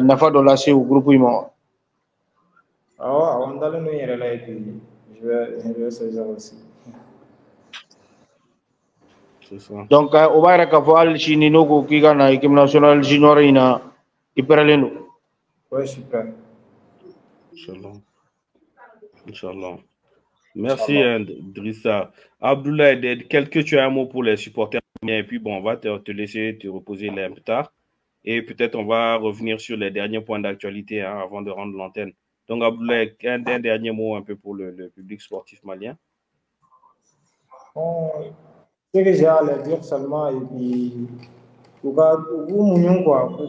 nafa dɔ lase o groupe in ma wa? Awɔ n dalen don n yɛrɛ la et puis je vais saisir aussi. Donc o b'a yɛrɛ k'a fɔ hali sini n'o ko k'i ka na équipe nationale junior in na i pɛrɛlen don. Ouais, je suis prêt. Inch'Allah. Merci Drissa. Abdoulaye, que tu as un mot pour les supporters et puis bon, on va te laisser te reposer là un peu tard et peut-être on va revenir sur les derniers points d'actualité avant de rendre l'antenne. Donc Abdoulaye, un dernier mot un peu pour le public sportif malien. Bon, ce que j'ai à leur dire seulement et puis pour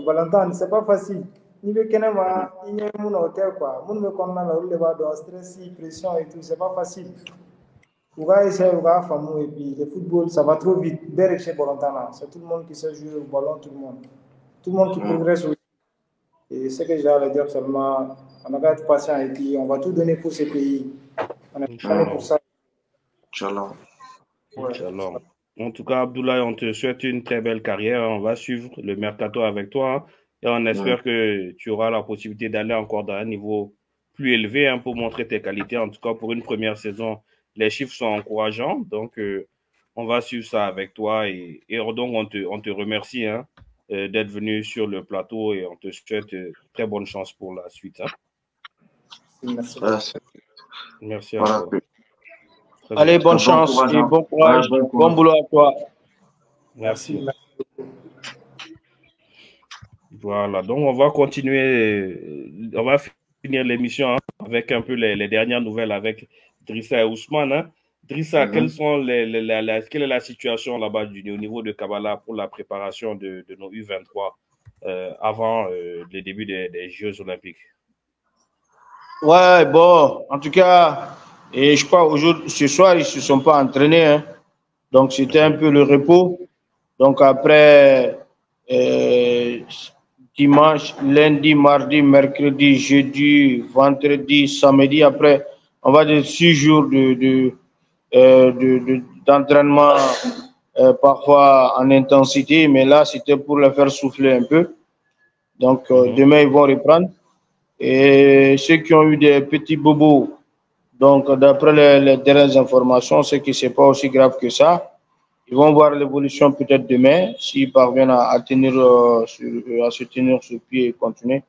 Valentin, c'est pas facile. Ni be kenema ni mun hôtel quoi mun be konna la le ba do stress pression et tout c'est pas facile ou va essayer ou va famu et puis le football ça va trop vite derrière chez Bolantana c'est tout le monde qui sait jouer au ballon tout le monde qui progresse et ce que j'ai à dire seulement on va être patient et puis on va tout donner pour ce pays on est prêt pour ça. Inch'Allah. Inch'Allah. En tout cas Abdoulaye, on te souhaite une très belle carrière, on va suivre le mercato avec toi. Et on espère que tu auras la possibilité d'aller encore dans un niveau plus élevé pour montrer tes qualités. En tout cas, pour une première saison, les chiffres sont encourageants. Donc, on va suivre ça avec toi. Et donc, on te remercie d'être venu sur le plateau et on te souhaite très bonne chance pour la suite. Merci. Merci à toi. Allez, bonne chance et bon courage. Bon boulot à toi. Merci. Voilà, donc on va continuer, on va finir l'émission avec un peu les dernières nouvelles avec Drissa et Ousmane. Drissa, quelle est la situation là-bas au niveau de Kabbalah pour la préparation de nos U23 avant le début des Jeux Olympiques? Ouais, bon, en tout cas, et je crois ce soir, ils ne se sont pas entraînés. Donc, c'était un peu le repos. Donc, après... dimanche, lundi, mardi, mercredi, jeudi, vendredi, samedi. Après, on va dire 6 jours d'entraînement, parfois en intensité, mais là, c'était pour les faire souffler un peu. Donc, demain, ils vont reprendre. Et ceux qui ont eu des petits bobos, donc d'après les dernières informations, c'est que ce n'est pas aussi grave que ça. Ils vont voir l'évolution peut-être demain, s'ils parviennent à se tenir sur pied et continuer.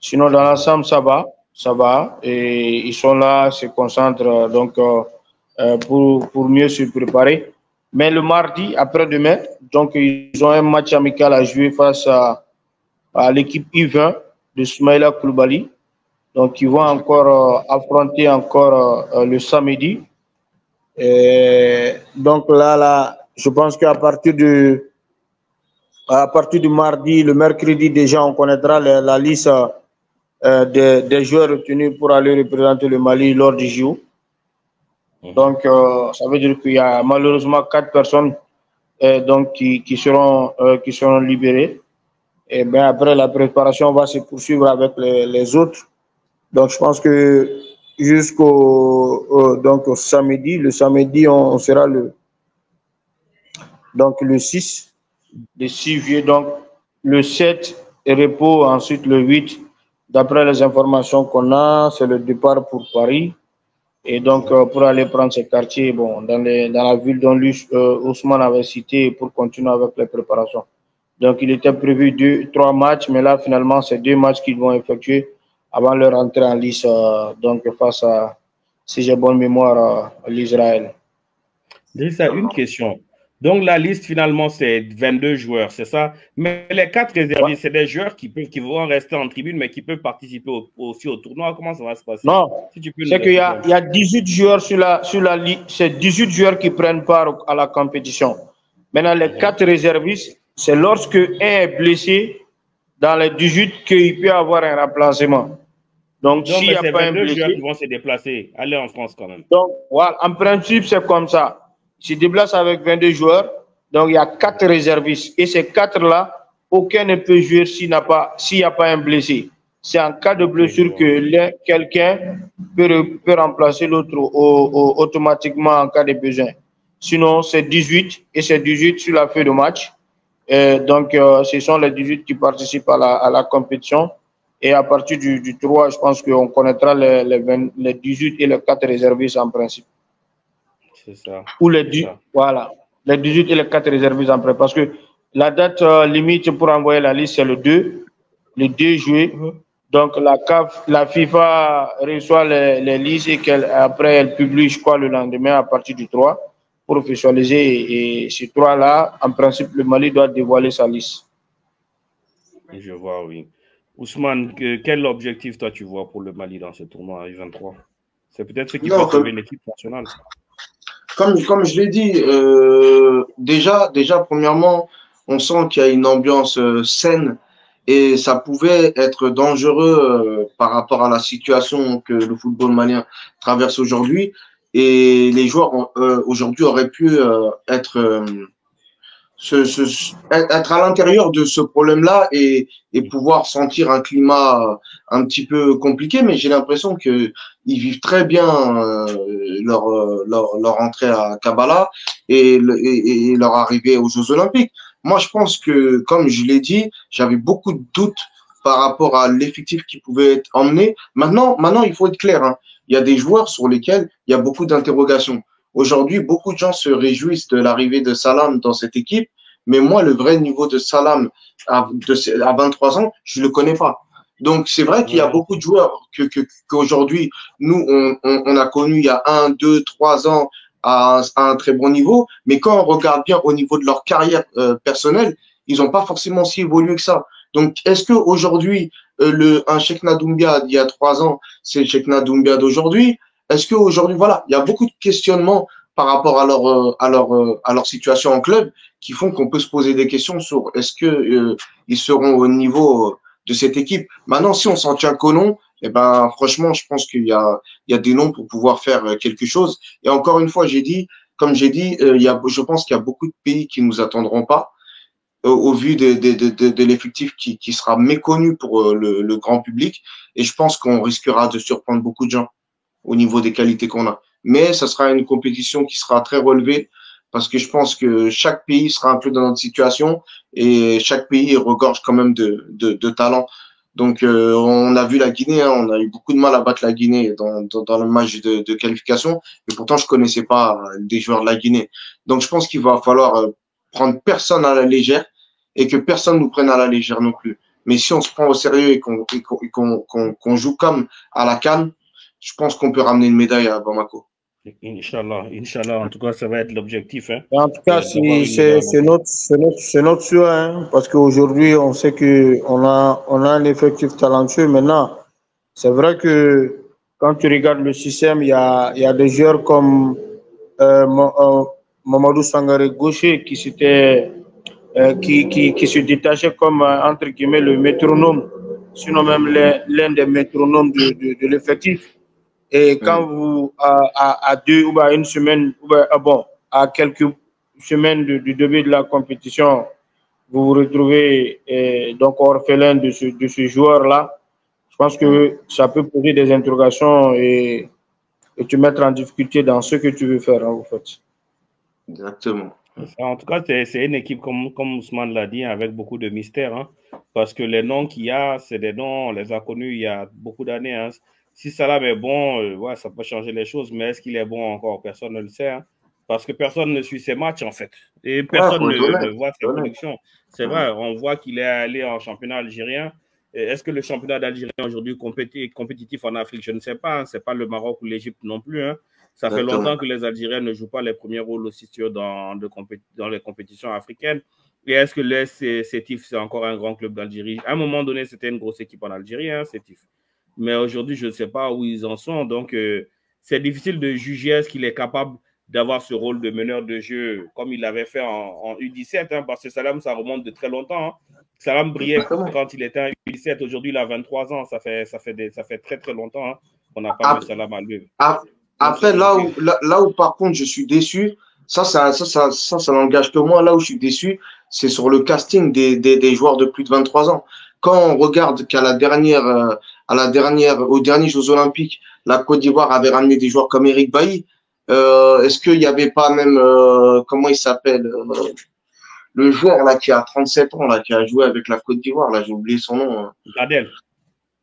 Sinon, dans l'ensemble, ça va. Et ils sont là, se concentrent donc pour mieux se préparer. Mais le mardi, après-demain, donc ils ont un match amical à jouer face à l'équipe U20 de Soumaïla Koulibaly. Donc, ils vont encore affronter le samedi. Et donc là, je pense qu'à partir du mardi, le mercredi déjà, on connaîtra la liste des joueurs retenus pour aller représenter le Mali lors du JO. Donc, ça veut dire qu'il y a malheureusement 4 personnes donc, qui seront libérées. Et bien après, la préparation va se poursuivre avec les autres. Donc, je pense que jusqu'au samedi, le samedi, on sera le 6 juillet, donc le 7 repos, ensuite le 8. D'après les informations qu'on a, c'est le départ pour Paris. Et donc, pour aller prendre ces quartiers, bon, dans la ville dont Ousmane avait cité pour continuer avec les préparations. Donc, il était prévu 3 matchs, mais là, finalement, c'est 2 matchs qu'ils vont effectuer avant leur entrée en lice, donc face à, si j'ai bonne mémoire, l'Israël. Drissa, une question. Donc, la liste, finalement, c'est 22 joueurs, c'est ça? Mais les 4 réservistes, c'est des joueurs qui vont rester en tribune, mais qui peuvent participer aussi au tournoi. Comment ça va se passer? Non, c'est qu'il y a 18 joueurs sur la liste. C'est 18 joueurs qui prennent part à la compétition. Maintenant, les 4 réservistes, c'est lorsque un est blessé dans les 18 qu'il peut avoir un remplacement. Donc, s'il n'y a pas un blessé... joueurs qui vont se déplacer, aller en France quand même. Donc, voilà, en principe, c'est comme ça. Se déplace avec 22 joueurs, donc il y a 4 réservistes. Et ces 4-là, aucun ne peut jouer s'il n'y a pas un blessé. c'est en cas de blessure que quelqu'un peut remplacer l'autre automatiquement en cas de besoin. Sinon, c'est 18 et c'est 18 sur la feuille de match. Donc, ce sont les 18 qui participent à la compétition. Et à partir du 3, je pense qu'on connaîtra les 18 et les 4 réservistes en principe. C'est ça. Ou voilà, les 18 et les 4 réservistes en principe. Parce que la date limite pour envoyer la liste, c'est le 2 juillet. Donc, la FIFA reçoit les listes et après, elle publie, je crois, le lendemain à partir du 3 pour officialiser. Et ce 3-là, en principe, le Mali doit dévoiler sa liste. Je vois, oui. Ousmane, quel objectif, toi, tu vois pour le Mali dans ce tournoi à U23? C'est peut-être ce qui peut sauver l'équipe nationale. Comme je l'ai dit, déjà, premièrement, on sent qu'il y a une ambiance saine et ça pouvait être dangereux par rapport à la situation que le football malien traverse aujourd'hui. Et les joueurs aujourd'hui auraient pu être à l'intérieur de ce problème-là et pouvoir sentir un climat un petit peu compliqué, mais j'ai l'impression que ils vivent très bien leur entrée à Kabbalah et leur arrivée aux Jeux Olympiques. Moi, je pense que, comme je l'ai dit, j'avais beaucoup de doutes par rapport à l'effectif qui pouvait être emmené. Maintenant, il faut être clair, hein. Il y a des joueurs sur lesquels il y a beaucoup d'interrogations. Aujourd'hui, beaucoup de gens se réjouissent de l'arrivée de Salam dans cette équipe, mais moi, le vrai niveau de Salam à 23 ans, je le connais pas. Donc, c'est vrai qu'il y a beaucoup de joueurs qu'aujourd'hui, nous, on a connus il y a 1, 2, 3 ans à un très bon niveau, mais quand on regarde bien au niveau de leur carrière personnelle, ils n'ont pas forcément si évolué que ça. Donc, est-ce que aujourd'hui un Cheikhna Doumbia d'il y a 3 ans, c'est le Cheikhna Doumbia d'aujourd'hui? Est-ce qu'aujourd'hui, voilà, il y a beaucoup de questionnements par rapport à leur situation en club qui font qu'on peut se poser des questions sur est-ce que ils seront au niveau de cette équipe. Maintenant, si on s'en tient qu'au nom, eh ben, franchement, je pense qu'il y a des noms pour pouvoir faire quelque chose. Et encore une fois, je pense qu'il y a beaucoup de pays qui nous attendront pas au vu de l'effectif qui sera méconnu pour le grand public. Et je pense qu'on risquera de surprendre beaucoup de gens au niveau des qualités qu'on a. Mais ça sera une compétition qui sera très relevée parce que je pense que chaque pays sera un peu dans notre situation et chaque pays regorge quand même de talent. Donc, on a vu la Guinée, hein, on a eu beaucoup de mal à battre la Guinée dans le match de qualification, mais pourtant, je connaissais pas des joueurs de la Guinée. Donc, je pense qu'il va falloir prendre personne à la légère et que personne nous prenne à la légère non plus. Mais si on se prend au sérieux et qu'on joue comme à la CAN, je pense qu'on peut ramener une médaille à Bamako. Inch'Allah, en tout cas, ça va être l'objectif. Hein. En tout cas, c'est notre souhait, hein, parce qu'aujourd'hui, on sait qu'on a un effectif talentueux. Maintenant, c'est vrai que quand tu regardes le système, il y a des joueurs comme Mamadou Sangaré Gaucher qui se détachait comme, entre guillemets, le métronome, sinon même l'un des métronomes de l'effectif. Et quand vous, à 2 ou à une semaine, à quelques semaines du début de la compétition, vous vous retrouvez donc orphelin de ce joueur-là, je pense que ça peut poser des interrogations et te mettre en difficulté dans ce que tu veux faire, hein, en fait. Exactement. En tout cas, c'est une équipe, comme Ousmane l'a dit, avec beaucoup de mystère, hein, parce que les noms qu'il y a, c'est des noms, on les a connus il y a beaucoup d'années. Hein. Si Salam est bon, ouais, ça peut changer les choses, mais est-ce qu'il est bon encore? Personne ne le sait, hein, parce que personne ne suit ses matchs, en fait. Et personne ne voit ses productions. C'est vrai, on voit qu'il est allé en championnat algérien. Est-ce que le championnat d'Algérie aujourd'hui est compétitif en Afrique? Je ne sais pas. Hein. Ce n'est pas le Maroc ou l'Égypte non plus. Hein. Ça fait longtemps que les Algériens ne jouent pas les premiers rôles aussi dans les compétitions africaines. Et est-ce que Sétif, c'est encore un grand club d'Algérie? À un moment donné, c'était une grosse équipe en Algérie, hein, Sétif. Mais aujourd'hui, je ne sais pas où ils en sont. Donc, c'est difficile de juger est-ce qu'il est capable d'avoir ce rôle de meneur de jeu comme il l'avait fait en U17. Hein, parce que Salam, ça remonte de très longtemps. Hein. Salam brillait quand il était en U17. Aujourd'hui, il a 23 ans. Ça fait très, très longtemps hein, qu'on n'a pas vu Salam à l'œuvre. Après, là où, par contre, je suis déçu, ça n'engage que moi. Là où je suis déçu, c'est sur le casting des joueurs de plus de 23 ans. quand on regarde qu'à aux derniers Jeux Olympiques, la Côte d'Ivoire avait ramené des joueurs comme Eric Bailly, est-ce qu'il n'y avait pas même, comment il s'appelle, le joueur là qui a 37 ans là, qui a joué avec la Côte d'Ivoire, là, j'ai oublié son nom.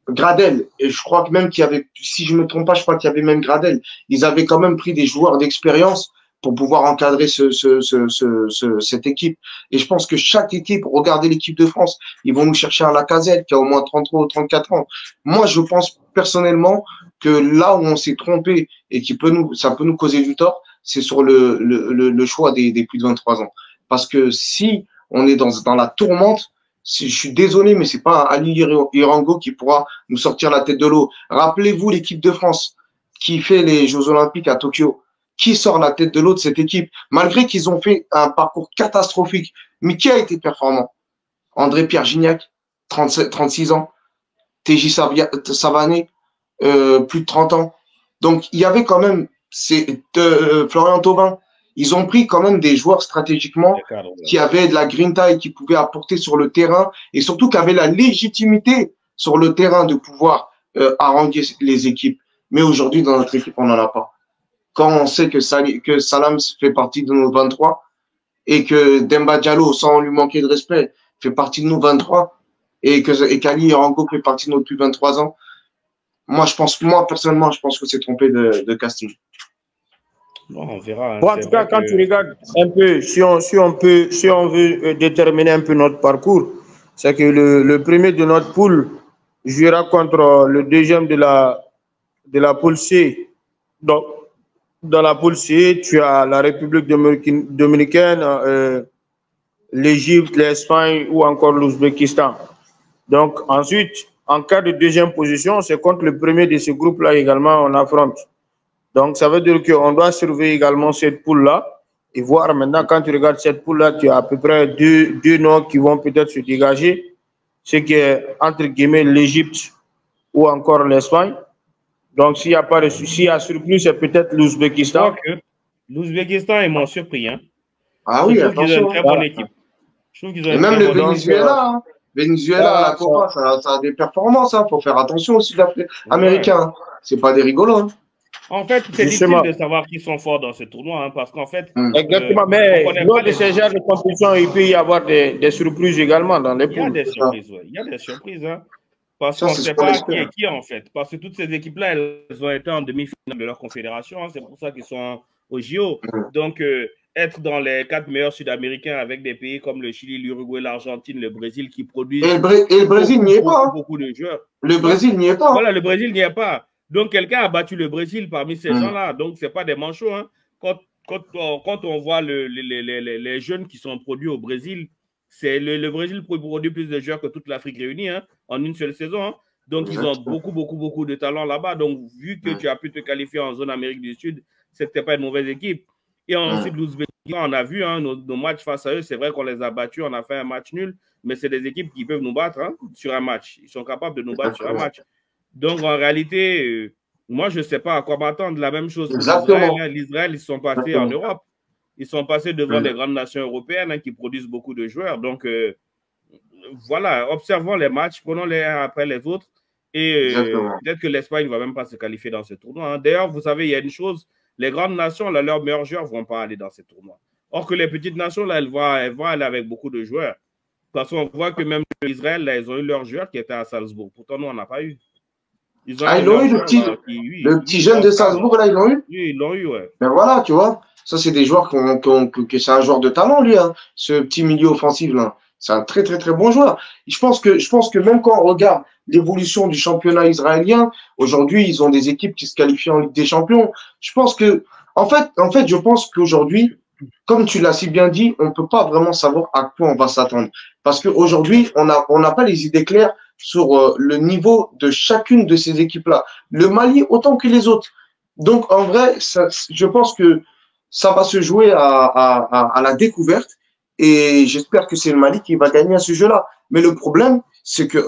Gradel. Et je crois que même qu'il y avait, si je me trompe pas, je crois qu'il y avait même Gradel. Ils avaient quand même pris des joueurs d'expérience pour pouvoir encadrer cette équipe. Et je pense que chaque équipe, regardez l'équipe de France, ils vont nous chercher un Lacazette qui a au moins 33 ou 34 ans. Moi, je pense personnellement que là où on s'est trompé et ça peut nous causer du tort, c'est sur le choix des plus de 23 ans. Parce que si on est dans la tourmente, je suis désolé, mais c'est pas Ali Irango qui pourra nous sortir la tête de l'eau. Rappelez-vous l'équipe de France qui fait les Jeux Olympiques à Tokyo. Qui sort la tête de l'eau de cette équipe? Malgré qu'ils ont fait un parcours catastrophique, mais qui a été performant? André-Pierre Gignac, 36 ans. TJ Savané, plus de 30 ans. Donc, il y avait quand même Florian Thauvin. Ils ont pris quand même des joueurs stratégiquement qui avaient de la grinta et qui pouvaient apporter sur le terrain et surtout qui avaient la légitimité sur le terrain de pouvoir haranguer les équipes. Mais aujourd'hui, dans notre équipe, on n'en a pas. Quand on sait que Salam fait partie de nos 23 et que Demba Diallo, sans lui manquer de respect, fait partie de nos 23 et qu'Ali Irango fait partie de nos plus 23 ans, moi personnellement, je pense que c'est trompé de casting. Bon, on verra. Hein, bon, en tout cas, quand tu regardes un peu, si on veut déterminer un peu notre parcours, c'est que le premier de notre poule jouera contre le deuxième de la poule C. Donc, dans la poule C, tu as la République dominicaine, l'Égypte, l'Espagne ou encore l'Ouzbékistan. Donc, ensuite, en cas de deuxième position, c'est contre le premier de ce groupe-là également on affronte. Donc, ça veut dire qu'on doit surveiller également cette poule-là et voir maintenant, quand tu regardes cette poule-là, tu as à peu près deux noms qui vont peut-être se dégager. Ce qui est, entre guillemets, l'Égypte ou encore l'Espagne. Donc, s'il n'y a pas de souci à surplus, c'est peut-être l'Ouzbékistan. L'Ouzbékistan est moins surpris. Hein. Ah oui, attention. Ils ont une très bonne équipe. Je trouve qu'ils ont et même le Venezuela. Hein. Venezuela, la Copa, ça a des performances. Il faut faire attention aux Sud-Américains. Ouais. C'est pas des rigolos. Hein. En fait, c'est difficile de savoir qui sont forts dans ce tournoi, hein, parce qu'en fait... Exactement, mais lors de ces genres de compétition, il peut y avoir des surprises également dans les poules. Il y a des surprises, oui. Il y a des surprises, hein. Parce qu'on ne sait pas qui est qui, en fait. Parce que toutes ces équipes-là, elles ont été en demi-finale de leur confédération. Hein. C'est pour ça qu'ils sont au JO. Donc, être dans les 4 meilleurs Sud-Américains avec des pays comme le Chili, l'Uruguay, l'Argentine, le Brésil qui produisent... Et le Brésil n'y est pas. Beaucoup de joueurs. Le Brésil n'y est pas. Voilà, le Brésil n'y est pas. Donc, quelqu'un a battu le Brésil parmi ces gens-là. Donc, ce n'est pas des manchots. Hein. Quand on voit les jeunes qui sont produits au Brésil, le Brésil produit plus de joueurs que toute l'Afrique réunie hein, en une seule saison. Hein. Donc, ils ont beaucoup de talent là-bas. Donc, vu que tu as pu te qualifier en zone Amérique du Sud, ce n'était pas une mauvaise équipe. Et ensuite, l'Ouzbékistan, on a vu hein, nos matchs face à eux. C'est vrai qu'on les a battus, on a fait un match nul, mais c'est des équipes qui peuvent nous battre hein, sur un match. Ils sont capables de nous battre sur un match. Donc, en réalité, moi, je ne sais pas à quoi m'attendre. La même chose pour l'Israël. Ils sont passés en Europe. Ils sont passés devant des grandes nations européennes hein, qui produisent beaucoup de joueurs. Donc, voilà, observons les matchs, prenons-les un après les autres. Et peut-être que l'Espagne ne va même pas se qualifier dans ce tournoi. Hein. D'ailleurs, vous savez, il y a une chose, les grandes nations, là, leurs meilleurs joueurs ne vont pas aller dans ce tournoi. Or que les petites nations, là, elles vont aller avec beaucoup de joueurs. Parce qu'on voit que même l'Israël, là, ils ont eu leurs joueurs qui étaient à Salzbourg. Pourtant, nous, on n'a pas eu. Ils l'ont eu, le petit jeune de Salzbourg, là, ils l'ont eu? Oui, ils l'ont eu, ouais. Ben voilà, tu vois. Ça, c'est des joueurs que c'est un joueur de talent, lui, hein. Ce petit milieu offensif, là. C'est un très, très, très bon joueur. Je pense que même quand on regarde l'évolution du championnat israélien, aujourd'hui, ils ont des équipes qui se qualifient en Ligue des Champions. Je pense que, en fait, je pense qu'aujourd'hui, comme tu l'as si bien dit, on ne peut pas vraiment savoir à quoi on va s'attendre. Parce qu'aujourd'hui, on n'a pas les idées claires sur le niveau de chacune de ces équipes-là. Le Mali, autant que les autres. Donc, en vrai, je pense que ça va se jouer à la découverte. Et j'espère que c'est le Mali qui va gagner à ce jeu-là. Mais le problème, c'est que,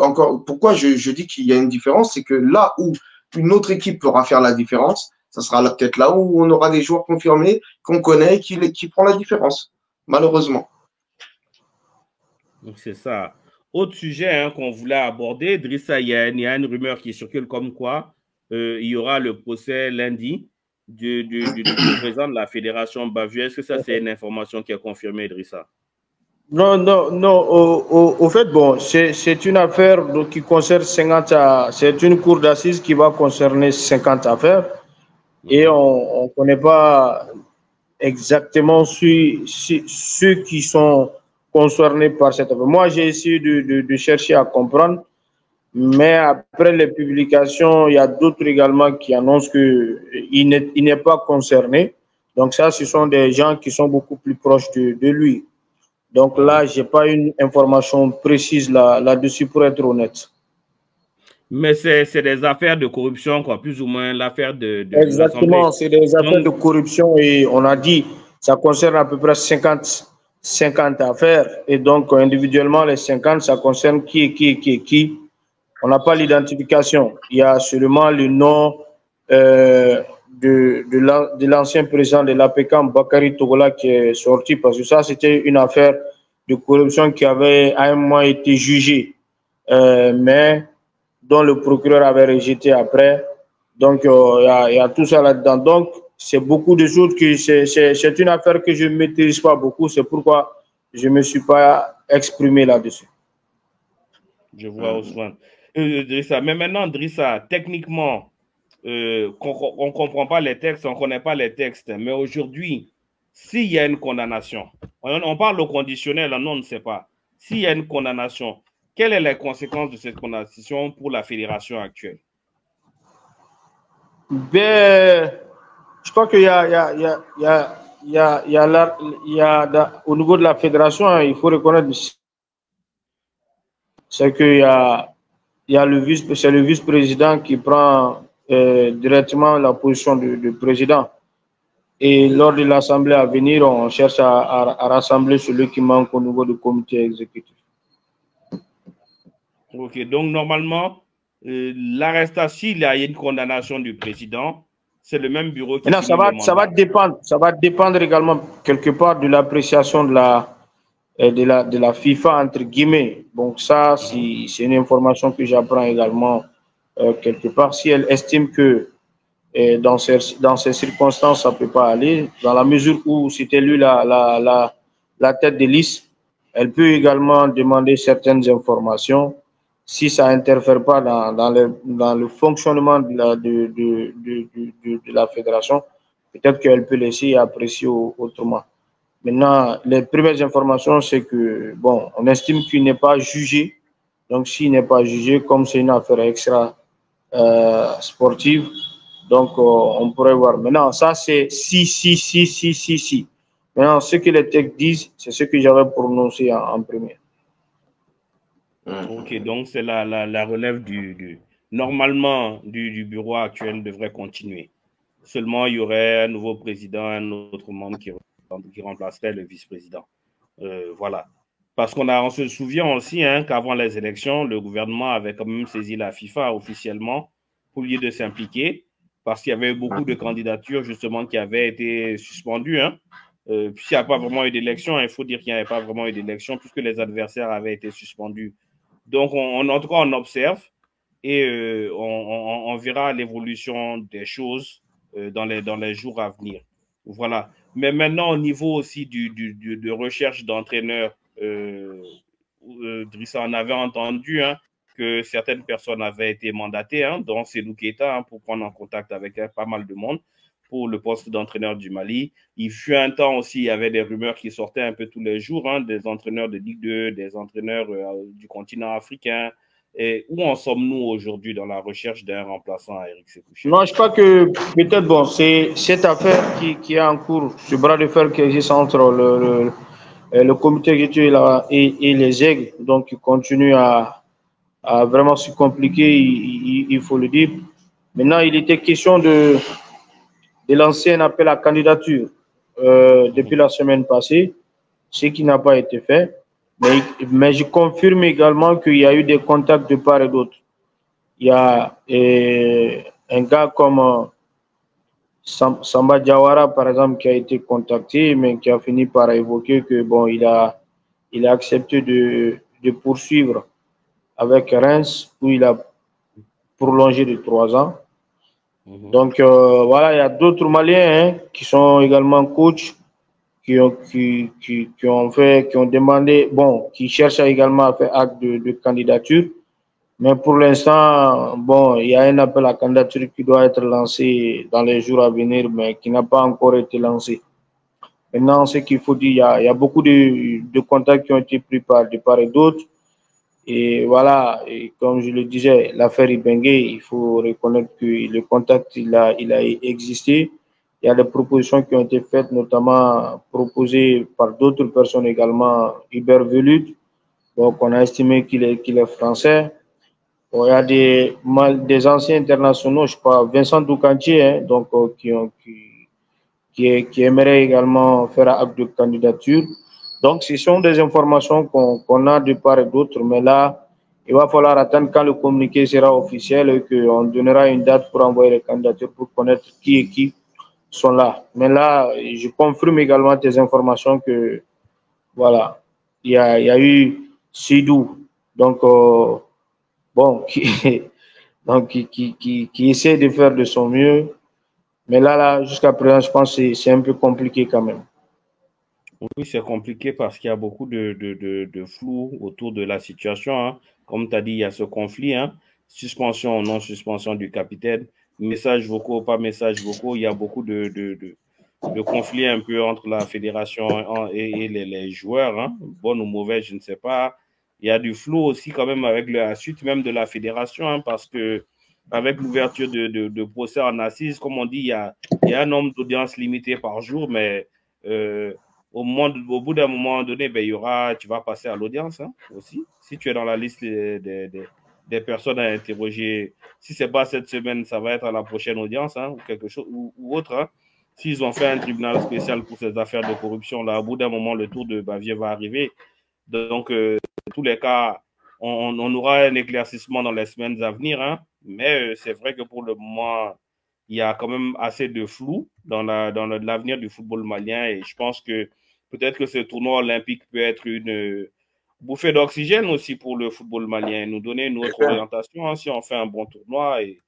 pourquoi je dis qu'il y a une différence, c'est que là où une autre équipe pourra faire la différence, ça sera peut-être là où on aura des joueurs confirmés, qu'on connaît, qui prend la différence, malheureusement. Donc, c'est ça. Autre sujet hein, qu'on voulait aborder, Drissa, il y a une rumeur qui circule comme quoi il y aura le procès lundi du président de la fédération Bavue. Est-ce que ça, c'est une information qui est confirmée, Drissa? Non, non, non. Au fait, bon, c'est une affaire qui concerne 50 c'est une cour d'assises qui va concerner 50 affaires et on ne connaît pas exactement ceux qui sont concernés par cette affaire. Moi, j'ai essayé de chercher à comprendre, mais après les publications, il y a d'autres également qui annoncent qu'il n'est pas concerné. Donc ça, ce sont des gens qui sont beaucoup plus proches de lui. Donc là, je n'ai pas une information précise là-dessus pour être honnête. Mais c'est des affaires de corruption, quoi, plus ou moins l'affaire de Exactement, c'est des affaires de corruption et on a dit ça concerne à peu près 50 affaires. Et donc, individuellement, les 50, ça concerne qui. On n'a pas l'identification. Il y a seulement le nom de l'ancien président de l'APECAM, Bakary Togola, qui est sorti parce que ça, c'était une affaire de corruption qui avait à un moment été jugée, mais dont le procureur avait rejeté après. Donc, il y a tout ça là-dedans. Donc, c'est beaucoup de choses que c'est une affaire que je ne maîtrise pas beaucoup. C'est pourquoi je ne me suis pas exprimé là-dessus. Je vois, Ousmane. Drissa, mais maintenant, Drissa, techniquement, on ne comprend pas les textes, on ne connaît pas les textes. Mais aujourd'hui, s'il y a une condamnation, on parle au conditionnel, non, on ne sait pas. S'il y a une condamnation, quelles sont les conséquences de cette condamnation pour la fédération actuelle? Ben, je crois qu'il y a au niveau de la fédération, hein, il faut reconnaître, c'est qu'il y a le vice-président qui prend directement la position du président. Et lors de l'assemblée à venir, on cherche à rassembler celui qui manque au niveau du comité exécutif. Ok, donc normalement, l'arrestation, il y a une condamnation du président, c'est le même bureau qui... Non, ça va dépendre également quelque part de l'appréciation de la FIFA, entre guillemets. Donc ça, c'est une information que j'apprends également quelque part. Si elle estime que dans ces circonstances, ça ne peut pas aller, dans la mesure où c'était lui la tête de liste, elle peut également demander certaines informations. Si ça n'interfère pas dans le fonctionnement de la fédération, peut-être qu'elle peut laisser apprécier autrement. Maintenant, les premières informations, c'est que, bon, on estime qu'il n'est pas jugé. Donc, s'il n'est pas jugé, comme c'est une affaire extra sportive, donc on pourrait voir. Maintenant, ça, c'est si. Maintenant, ce que les textes disent, c'est ce que j'avais prononcé en premier. Ok, donc c'est la relève normalement du bureau actuel devrait continuer. Seulement, il y aurait un nouveau président, un autre membre qui remplacerait le vice-président. Voilà. Parce on se souvient aussi hein, qu'avant les élections, le gouvernement avait quand même saisi la FIFA officiellement pour lieu de s'impliquer parce qu'il y avait beaucoup de candidatures justement qui avaient été suspendues. Hein. Puisqu'il n'y a pas vraiment eu d'élection, il faut dire qu'il n'y avait pas vraiment eu d'élection puisque les adversaires avaient été suspendus. Donc, en tout cas, on observe et on verra l'évolution des choses dans les jours à venir. Voilà. Mais maintenant, au niveau aussi de recherche d'entraîneurs, Drissa, on avait entendu hein, que certaines personnes avaient été mandatées, hein, dont Seydou Keita, hein, pour prendre en contact avec pas mal de monde pour le poste d'entraîneur du Mali. Il fut un temps aussi, il y avait des rumeurs qui sortaient un peu tous les jours, hein, des entraîneurs de Ligue 2, des entraîneurs du continent africain. Et où en sommes-nous aujourd'hui dans la recherche d'un remplaçant à Eric Sékou Cheikhou? Non, je crois que peut-être, bon, c'est cette affaire qui est en cours, ce bras de fer qui existe entre le comité exécutif et les aigles, donc qui continue à vraiment se compliquer, il faut le dire. Maintenant, il était question de lancer un appel à candidature depuis la semaine passée, ce qui n'a pas été fait. Mais je confirme également qu'il y a eu des contacts de part et d'autre. Il y a un gars comme Samba Diawara, par exemple, qui a été contacté, mais qui a fini par évoquer que bon, il a accepté de de poursuivre avec Reims, où il a prolongé de 3 ans. Donc, voilà, il y a d'autres Maliens hein, qui sont également coachs, qui ont demandé, bon, qui cherchent également à faire acte de candidature. Mais pour l'instant, bon, il y a un appel à candidature qui doit être lancé dans les jours à venir, mais qui n'a pas encore été lancé. Maintenant, ce qu'il faut dire, il y a beaucoup de contacts qui ont été pris de part et d'autre. Et voilà, et comme je le disais, l'affaire Ibengue, il faut reconnaître que le contact, il a existé. Il y a des propositions qui ont été faites, notamment proposées par d'autres personnes également, Hubert Velud. Donc, on a estimé qu'il est français. Bon, il y a des anciens internationaux, je crois, Vincent Doukantier, hein, donc, qui aimeraient également faire acte de candidature. Donc, ce sont des informations qu'on a de part et d'autre, mais là, il va falloir attendre quand le communiqué sera officiel et qu'on donnera une date pour envoyer les candidatures pour connaître qui et qui sont là. Mais là, je confirme également tes informations que, voilà, il y a eu Sidou, donc, bon, qui essaie de faire de son mieux. Mais là jusqu'à présent, je pense que c'est un peu compliqué quand même. Oui, c'est compliqué parce qu'il y a beaucoup de flou autour de la situation. Hein. Comme tu as dit, il y a ce conflit, hein. Suspension ou non suspension du capitaine, messages vocaux, pas messages vocaux. Il y a beaucoup de conflits un peu entre la fédération et les joueurs, hein. Bon ou mauvais, je ne sais pas. Il y a du flou aussi quand même avec la suite même de la fédération, hein, parce que avec l'ouverture de procès en assises, comme on dit, il y a un nombre d'audiences limité par jour, mais au bout d'un moment donné, ben, tu vas passer à l'audience, hein, aussi. Si tu es dans la liste des personnes à interroger, si ce n'est pas cette semaine, ça va être à la prochaine audience, hein, ou quelque chose ou autre. Hein. S'ils ont fait un tribunal spécial pour ces affaires de corruption, là, au bout d'un moment, le tour de Bavier va arriver. Donc, dans tous les cas, on aura un éclaircissement dans les semaines à venir, hein, mais c'est vrai que pour le moment, il y a quand même assez de flou dans l'avenir du football malien et je pense que peut-être que ce tournoi olympique peut être une bouffée d'oxygène aussi pour le football malien, nous donner une autre orientation, hein, si on fait un bon tournoi et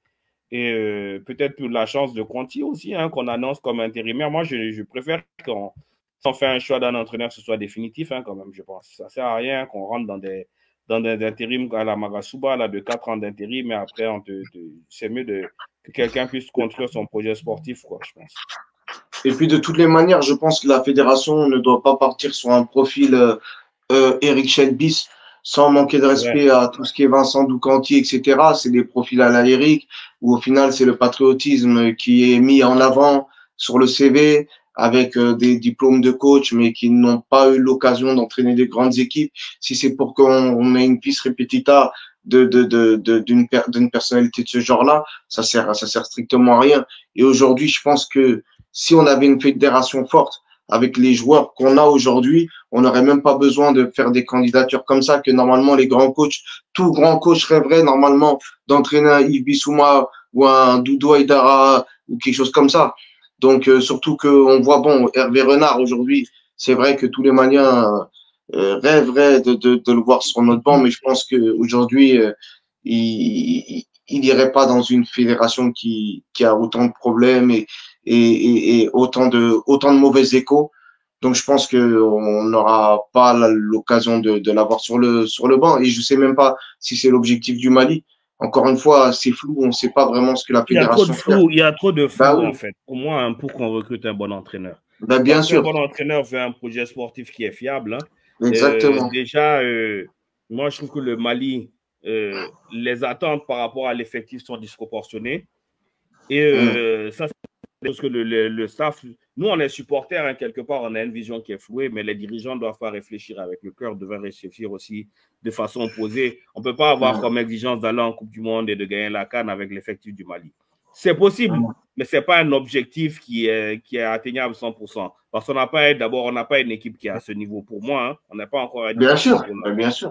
peut-être la chance de Conti aussi, hein, qu'on annonce comme intérimaire. Moi, je préfère qu'on fait un choix d'un entraîneur, ce soit définitif, hein, quand même, je pense. Ça ne sert à rien qu'on rentre dans des intérims à la Magasuba, là, de 4 ans d'intérim, mais après, c'est mieux que quelqu'un puisse construire son projet sportif, quoi, je pense. Et puis, de toutes les manières, je pense que la fédération ne doit pas partir sur un profil Eric Chelbis, sans manquer de respect à tout ce qui est Vincent Doukantier, etc. C'est des profils à la Eric, où au final, c'est le patriotisme qui est mis en avant sur le CV, avec des diplômes de coach, mais qui n'ont pas eu l'occasion d'entraîner des grandes équipes. Si c'est pour qu'on ait une piste répétita d'une personnalité de ce genre-là, ça sert strictement à rien. Et aujourd'hui, je pense que si on avait une fédération forte, avec les joueurs qu'on a aujourd'hui, on n'aurait même pas besoin de faire des candidatures comme ça, que normalement les grands coachs, tout grand coach rêverait normalement d'entraîner un Yves Bissouma ou un Doudou Aïdara ou quelque chose comme ça. Donc surtout qu'on voit, bon, Hervé Renard aujourd'hui, c'est vrai que tous les Maliens rêveraient de le voir sur notre banc, mais je pense qu'aujourd'hui, il n'irait pas dans une fédération qui a autant de problèmes et autant de mauvais échos. Donc je pense qu'on n'aura pas l'occasion de l'avoir sur le banc. Et je sais même pas si c'est l'objectif du Mali. Encore une fois, c'est flou, on ne sait pas vraiment ce que la fédération fait. Il y a trop de flou, en fait, pour moi, hein, pour qu'on recrute un bon entraîneur. Bien sûr. Un bon entraîneur veut un projet sportif qui est fiable. Hein. Exactement. Déjà, moi, je trouve que le Mali, les attentes par rapport à l'effectif sont disproportionnées. Et ça, c'est parce que le staff, nous, on est supporters, hein, quelque part, on a une vision qui est flouée, mais les dirigeants ne doivent pas réfléchir avec le cœur, doivent réfléchir aussi de façon opposée. On ne peut pas avoir comme exigence d'aller en Coupe du Monde et de gagner la CAN avec l'effectif du Mali. C'est possible, mais ce n'est pas un objectif qui est atteignable 100%. Parce qu'on n'a pas, d'abord, on n'a pas une équipe qui est à ce niveau pour moi. Hein. On n'a pas encore bien sûr.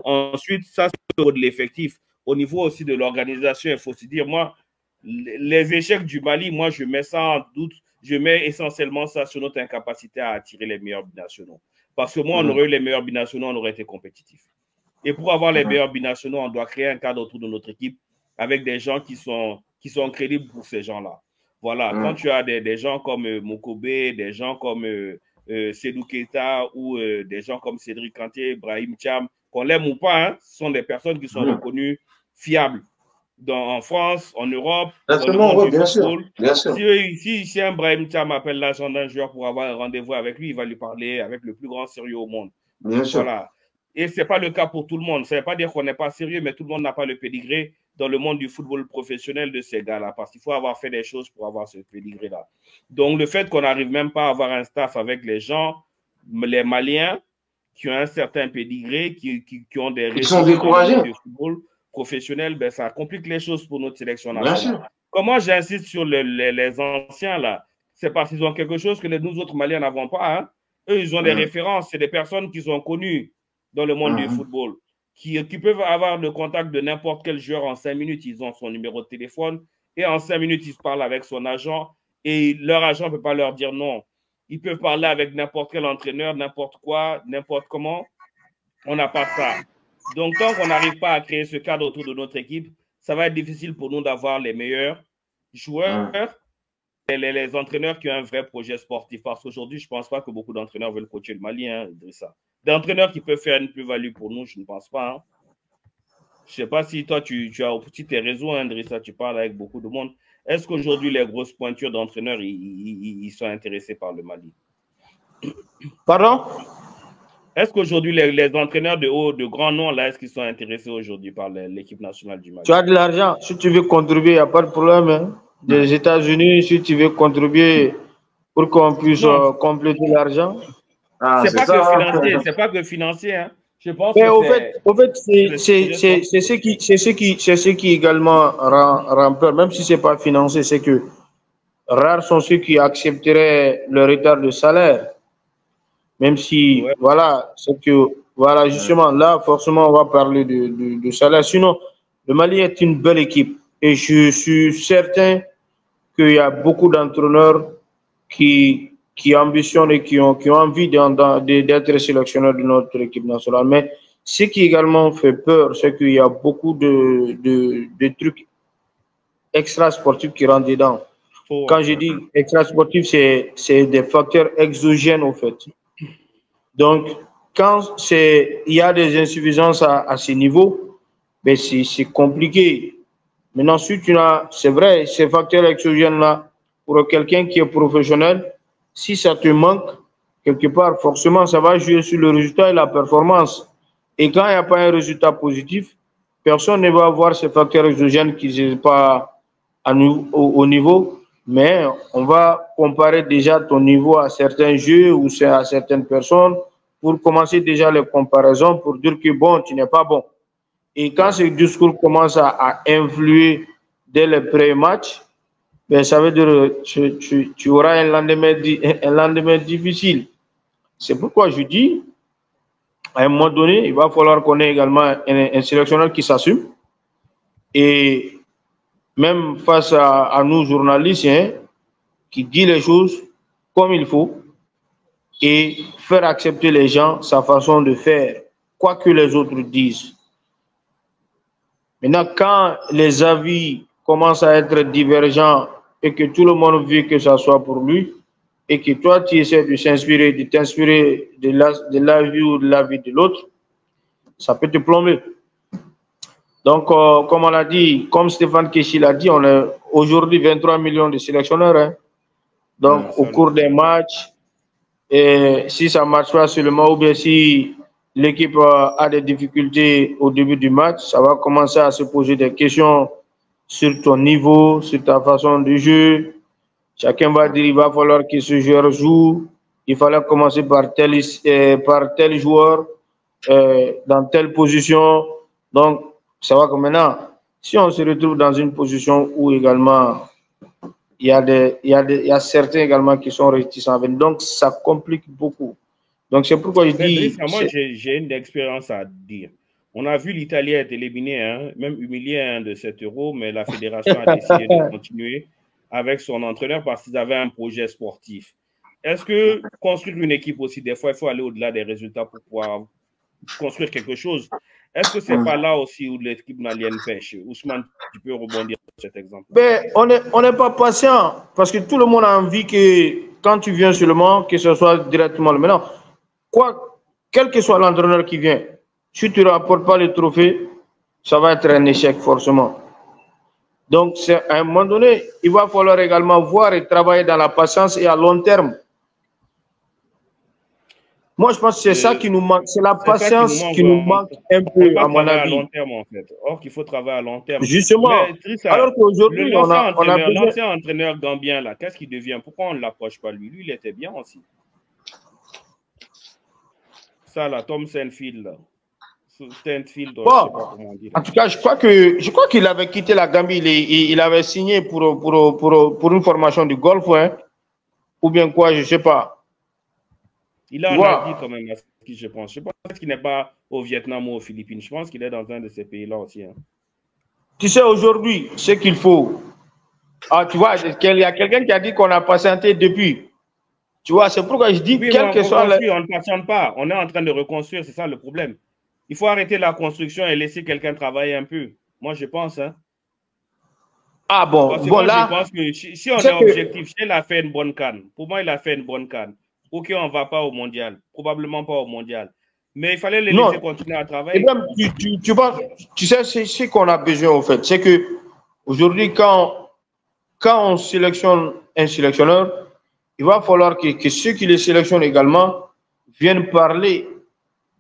Ensuite, ça, c'est au niveau de l'effectif. Au niveau aussi de l'organisation, il faut se dire, moi, les échecs du Mali, moi, je mets ça en doute. Je mets essentiellement ça sur notre incapacité à attirer les meilleurs binationaux. Parce que moi, on aurait eu les meilleurs binationaux, on aurait été compétitifs. Et pour avoir les meilleurs binationaux, on doit créer un cadre autour de notre équipe avec des gens qui sont crédibles pour ces gens-là. Voilà, quand tu as des gens comme Mokobe, des gens comme Sedou Keita ou des gens comme Cédric Kanté, Brahim Thiam, qu'on l'aime ou pas, hein, ce sont des personnes qui sont reconnues fiables en France, en Europe, dans le monde du football. Bien sûr. Si un Brahim Thiam appelle l'agent d'un joueur pour avoir un rendez-vous avec lui, il va lui parler avec le plus grand sérieux au monde. Bien sûr. Voilà. Et ce n'est pas le cas pour tout le monde. Ça ne veut pas dire qu'on n'est pas sérieux, mais tout le monde n'a pas le pédigré dans le monde du football professionnel de ces gars-là, parce qu'il faut avoir fait des choses pour avoir ce pédigré-là. Donc, le fait qu'on n'arrive même pas à avoir un staff avec les gens, les Maliens, qui ont un certain pédigré, qui ont des Ils sont découragés. Du football professionnel, ben, ça complique les choses pour notre sélection nationale. Comment j'insiste sur les anciens, là? C'est parce qu'ils ont quelque chose que nous autres Maliens n'avons pas. Hein? Eux, ils ont des références. C'est des personnes qui sont connues dans le monde du football, qui peuvent avoir le contact de n'importe quel joueur en 5 minutes. Ils ont son numéro de téléphone et en 5 minutes, ils se parlent avec son agent et leur agent ne peut pas leur dire non. Ils peuvent parler avec n'importe quel entraîneur, n'importe quoi, n'importe comment. On n'a pas ça. Donc, tant qu'on n'arrive pas à créer ce cadre autour de notre équipe, ça va être difficile pour nous d'avoir les meilleurs joueurs et les entraîneurs qui ont un vrai projet sportif. Parce qu'aujourd'hui, je ne pense pas que beaucoup d'entraîneurs veulent coacher le Mali, hein, Idrissa. Des entraîneurs qui peuvent faire une plus-value pour nous, je ne pense pas. Hein. Je ne sais pas si toi, tu as aussi tes réseaux, hein, Idrissa, tu parles avec beaucoup de monde. Est-ce qu'aujourd'hui, les grosses pointures d'entraîneurs, ils sont intéressés par le Mali? Pardon? Est-ce qu'aujourd'hui, les entraîneurs de grands noms, là, est-ce qu'ils sont intéressés aujourd'hui par l'équipe nationale du Mali? Tu as de l'argent. Si tu veux contribuer, il n'y a pas de problème. Hein. Des États-Unis, si tu veux contribuer pour qu'on puisse compléter l'argent. C'est pas que financier, c'est pas que financier. Hein. Je pense mais que au fait, c'est ce qui également rend peur, même si ce n'est pas financier, c'est que rares sont ceux qui accepteraient le retard de salaire. Même si, voilà, c'est que, voilà, justement, là, forcément, on va parler de salaire. Sinon, le Mali est une belle équipe. Et je suis certain qu'il y a beaucoup d'entraîneurs qui ambitionnent et qui ont envie d'être sélectionneurs de notre équipe nationale. Mais ce qui également fait peur, c'est qu'il y a beaucoup de trucs extra-sportifs qui rentrent dedans. Quand je dis extra-sportifs, c'est des facteurs exogènes, au fait. Donc, quand il y a des insuffisances à ce niveau, ben c'est compliqué. Maintenant, si tu as, c'est vrai, ces facteurs exogènes-là, pour quelqu'un qui est professionnel, si ça te manque, quelque part, forcément, ça va jouer sur le résultat et la performance. Et quand il n'y a pas un résultat positif, personne ne va avoir ces facteurs exogènes qui ne sont pas au niveau, mais on va comparer déjà ton niveau à certains jeux ou à certaines personnes pour commencer déjà les comparaisons pour dire que bon, tu n'es pas bon. Et quand ce discours commence à influer dès le pré-match, ben, ça veut dire que tu auras un lendemain difficile. C'est pourquoi je dis, à un moment donné, il va falloir qu'on ait également un sélectionneur qui s'assume. Et même face à nous journalistes, hein, qui dit les choses comme il faut et faire accepter les gens sa façon de faire, quoi que les autres disent. Maintenant, quand les avis commencent à être divergents et que tout le monde veut que ça soit pour lui et que toi, tu essaies de t'inspirer de l'avis ou de l'avis de l'autre, ça peut te plomber. Donc, comme on l'a dit, comme Stéphane Keshi l'a dit, on est aujourd'hui 23 millions de sélectionneurs. Hein. Donc, au cours des matchs, et si ça ne marche pas seulement, ou bien si l'équipe a des difficultés au début du match, ça va commencer à se poser des questions sur ton niveau, sur ta façon de jouer. Chacun va dire qu'il va falloir que ce joueur joue. Il fallait commencer par tel joueur, dans telle position. Donc, ça va comme maintenant. Si on se retrouve dans une position où également il y a certains également qui sont réticents à venir. Donc, ça complique beaucoup. Donc, c'est pourquoi je dis... Moi, j'ai une expérience à dire. On a vu l'Italie être éliminée, hein, même humiliée hein, de 7 €, mais la fédération a décidé de continuer avec son entraîneur parce qu'ils avaient un projet sportif. Est-ce que construire une équipe aussi, des fois, il faut aller au-delà des résultats pour pouvoir construire quelque chose. Est-ce que c'est pas là aussi où l'équipe malienne pêche? Ousmane, tu peux rebondir sur cet exemple. Mais on n'est pas patient parce que tout le monde a envie que quand tu viens seulement, que ce soit directement le maintenant. Quoi, quel que soit l'entraîneur qui vient, si tu ne rapportes pas le trophée, ça va être un échec forcément. Donc, à un moment donné, il va falloir également voir et travailler dans la patience et à long terme. Moi, je pense que c'est ça qui nous manque. C'est la patience qui nous manque un peu, à mon avis. À long terme, en fait. Or qu'il faut travailler à long terme. Justement. Alors qu'aujourd'hui, on a besoin... L'ancien entraîneur gambien, là, qu'est-ce qu'il devient? Pourquoi on ne l'approche pas, lui? Lui, il était bien aussi. Ça, là, Tom Stenfield, là. Stenfield, bon, je sais pas comment dire. En tout cas, je crois qu'il avait quitté la Gambie. Il avait signé pour une formation du golf, hein. Ou bien quoi, je ne sais pas. Il en a dit quand même, je pense. Je pense qu'il n'est pas au Vietnam ou aux Philippines. Je pense qu'il est dans un de ces pays-là aussi. Hein. Tu sais, aujourd'hui, ce qu'il faut. Ah, tu vois, il y a quelqu'un qui a dit qu'on a patienté depuis. Tu vois, c'est pourquoi je dis, oui, quel que soit... On ne patiente pas. On est en train de reconstruire, c'est ça le problème. Il faut arrêter la construction et laisser quelqu'un travailler un peu. Moi, je pense. Hein. Ah bon, là... Je pense que si on est objectif, il a fait une bonne canne. Pour moi, il a fait une bonne canne. Ok, on ne va pas au mondial. Probablement pas au mondial. Mais il fallait les laisser continuer à travailler. Et même, tu sais, c'est ce qu'on a besoin, en fait. C'est qu'aujourd'hui, quand on sélectionne un sélectionneur, il va falloir que ceux qui les sélectionnent également viennent parler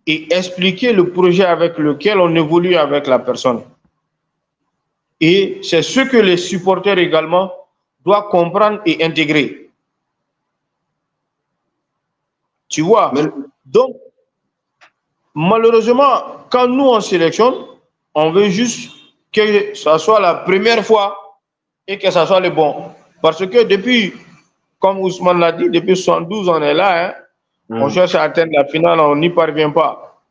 et expliquer le projet avec lequel on évolue avec la personne. Et c'est ce que les supporters également doivent comprendre et intégrer. Tu vois, donc, malheureusement, quand nous on sélectionne, on veut juste que ça soit la première fois et que ça soit le bon. Parce que depuis, comme Ousmane l'a dit, depuis 72, on est là, hein, on cherche à atteindre la finale, on n'y parvient pas.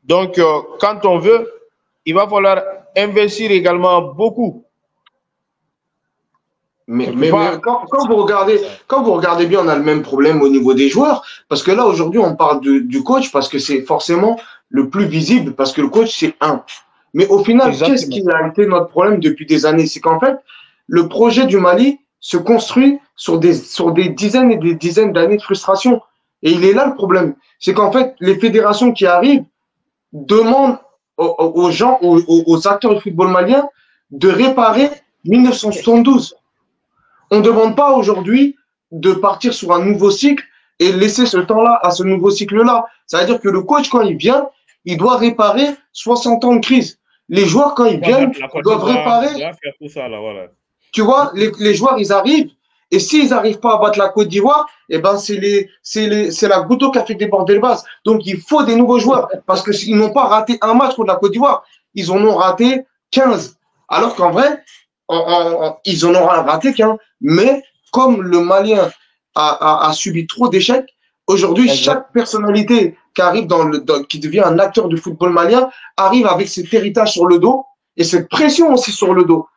Donc, quand on veut, il va falloir investir également beaucoup. Mais quand vous regardez bien, on a le même problème au niveau des joueurs. Parce que là, aujourd'hui, on parle du coach parce que c'est forcément le plus visible, parce que le coach, c'est un. Mais au final, qu'est-ce qui a été notre problème depuis des années? C'est qu'en fait, le projet du Mali se construit sur des dizaines et des dizaines d'années de frustration. Et il est là le problème. C'est qu'en fait, les fédérations qui arrivent demandent aux gens, aux acteurs du football malien de réparer 1972. On ne demande pas aujourd'hui de partir sur un nouveau cycle et laisser ce temps-là à ce nouveau cycle-là. Ça veut dire que le coach, quand il vient, il doit réparer 60 ans de crise. Les joueurs, quand ils viennent, doivent réparer. Tu vois, les joueurs, ils arrivent. Et s'ils n'arrivent pas à battre la Côte d'Ivoire, eh ben c'est la goutte d'eau qui a fait déborder le vase. Donc, il faut des nouveaux joueurs parce qu'ils n'ont pas raté un match contre la Côte d'Ivoire. Ils en ont raté 15. Alors qu'en vrai, ils en ont raté qu'un. Mais comme le Malien a subi trop d'échecs, aujourd'hui, chaque personnalité qui arrive qui devient un acteur du football malien arrive avec cet héritage sur le dos et cette pression aussi sur le dos.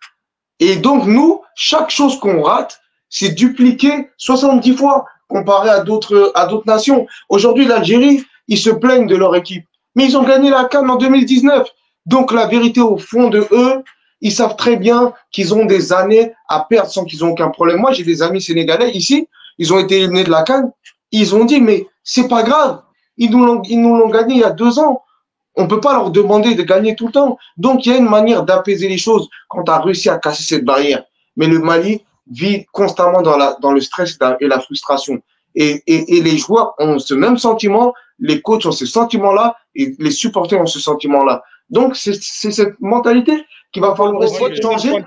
Et donc, nous, chaque chose qu'on rate, c'est dupliqué 70 fois comparé à d'autres nations. Aujourd'hui, l'Algérie, ils se plaignent de leur équipe. Mais ils ont gagné la CAN en 2019. Donc, la vérité au fond de eux, ils savent très bien qu'ils ont des années à perdre sans qu'ils n'ont aucun problème. Moi, j'ai des amis sénégalais ici, ils ont été éliminés de la CAN. Ils ont dit, mais c'est pas grave. Ils nous l'ont gagné il y a 2 ans. On ne peut pas leur demander de gagner tout le temps. Donc, il y a une manière d'apaiser les choses quand tu as réussi à casser cette barrière. Mais le Mali vit constamment dans le stress et la frustration. Et les joueurs ont ce même sentiment, les coachs ont ce sentiment-là, et les supporters ont ce sentiment-là. Donc, c'est cette mentalité qu'il va falloir essayer de changer. Une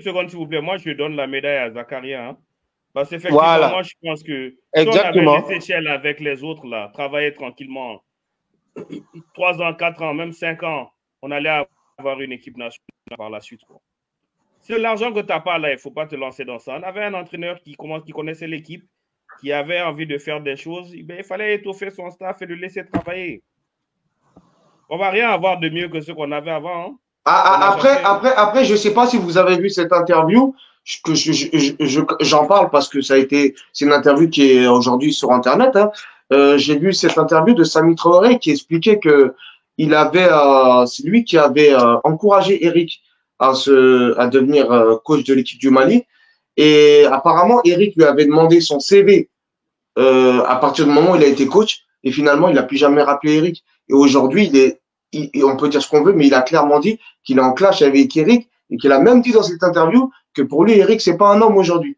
seconde, s'il vous plaît. Moi, je donne la médaille à Zakaria. Hein. Parce qu'effectivement, moi, je pense que si on avait laissé Shell avec les autres, là, travailler tranquillement, 3 ans, 4 ans, même 5 ans, on allait avoir une équipe nationale par la suite. Quoi. C'est l'argent que tu n'as pas là, il ne faut pas te lancer dans ça. On avait un entraîneur qui connaissait l'équipe, qui avait envie de faire des choses. Ben, il fallait étoffer son staff et le laisser travailler. On ne va rien avoir de mieux que ce qu'on avait avant. Hein. Après, je ne sais pas si vous avez vu cette interview. J'en parle parce que c'est une interview qui est aujourd'hui sur Internet. Hein. j'ai vu cette interview de Samy Traoré qui expliquait que c'est lui qui avait encouragé Eric à devenir coach de l'équipe du Mali. Et apparemment, Eric lui avait demandé son CV à partir du moment où il a été coach. Et finalement, il n'a plus jamais rappelé Eric. Et aujourd'hui, on peut dire ce qu'on veut, mais il a clairement dit qu'il est en clash avec Eric et qu'il a même dit dans cette interview que pour lui, Eric, c'est pas un homme aujourd'hui.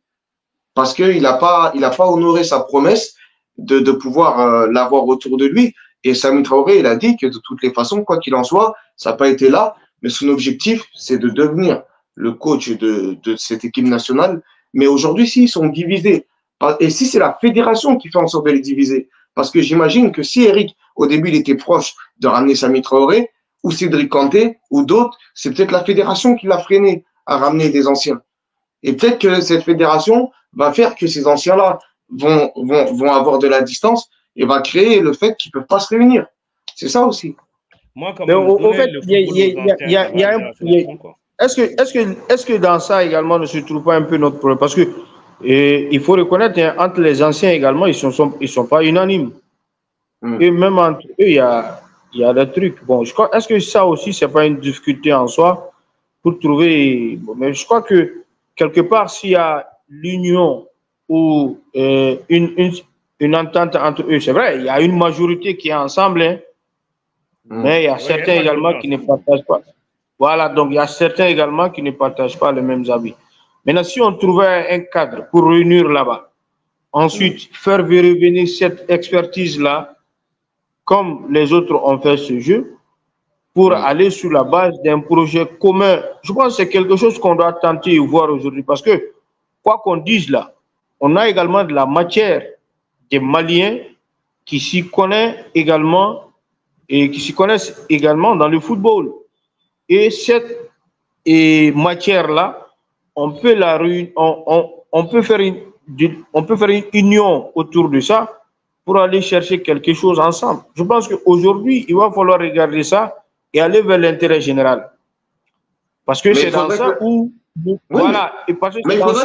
Parce qu'il n'a pas honoré sa promesse de pouvoir l'avoir autour de lui. Et Samy Traoré, il a dit que de toutes les façons, quoi qu'il en soit, ça n'a pas été là, mais son objectif, c'est de devenir le coach de cette équipe nationale. Mais aujourd'hui, s'ils sont divisés, et si c'est la fédération qui fait en sorte de les diviser, parce que j'imagine que si Eric, au début, il était proche de ramener Samy Traoré, ou Cédric Kanté, ou d'autres, c'est peut-être la fédération qui l'a freiné à ramener des anciens. Et peut-être que cette fédération va faire que ces anciens-là vont avoir de la distance et va créer le fait qu'ils ne peuvent pas se réunir. C'est ça aussi. Moi, comme au fait, est-ce que dans ça également ne se trouve pas un peu notre problème? Parce que il faut reconnaître, hein, entre les anciens également, ils sont pas unanimes. Et même entre eux, il y a des trucs. Bon, je crois, est-ce que ça aussi, c'est pas une difficulté en soi pour trouver. Bon, mais je crois que quelque part, s'il y a l'union ou une entente entre eux, c'est vrai, il y a une majorité qui est ensemble, hein, mais il y a certains également qui ne partagent pas. Voilà, donc il y a certains également qui ne partagent pas les mêmes avis. Maintenant, si on trouvait un cadre pour réunir là-bas, ensuite faire revenir cette expertise-là, comme les autres ont fait ce jeu, pour aller sur la base d'un projet commun, je pense que c'est quelque chose qu'on doit tenter et voir aujourd'hui. Parce que, quoi qu'on dise là, on a également de la matière des Maliens qui s'y connaissent également et qui s'y connaissent également dans le football. Et cette matière-là, on peut faire une union autour de ça pour aller chercher quelque chose ensemble. Je pense qu'aujourd'hui, il va falloir regarder ça et aller vers l'intérêt général. Parce que c'est dans ça où... Voilà. Mais il faudrait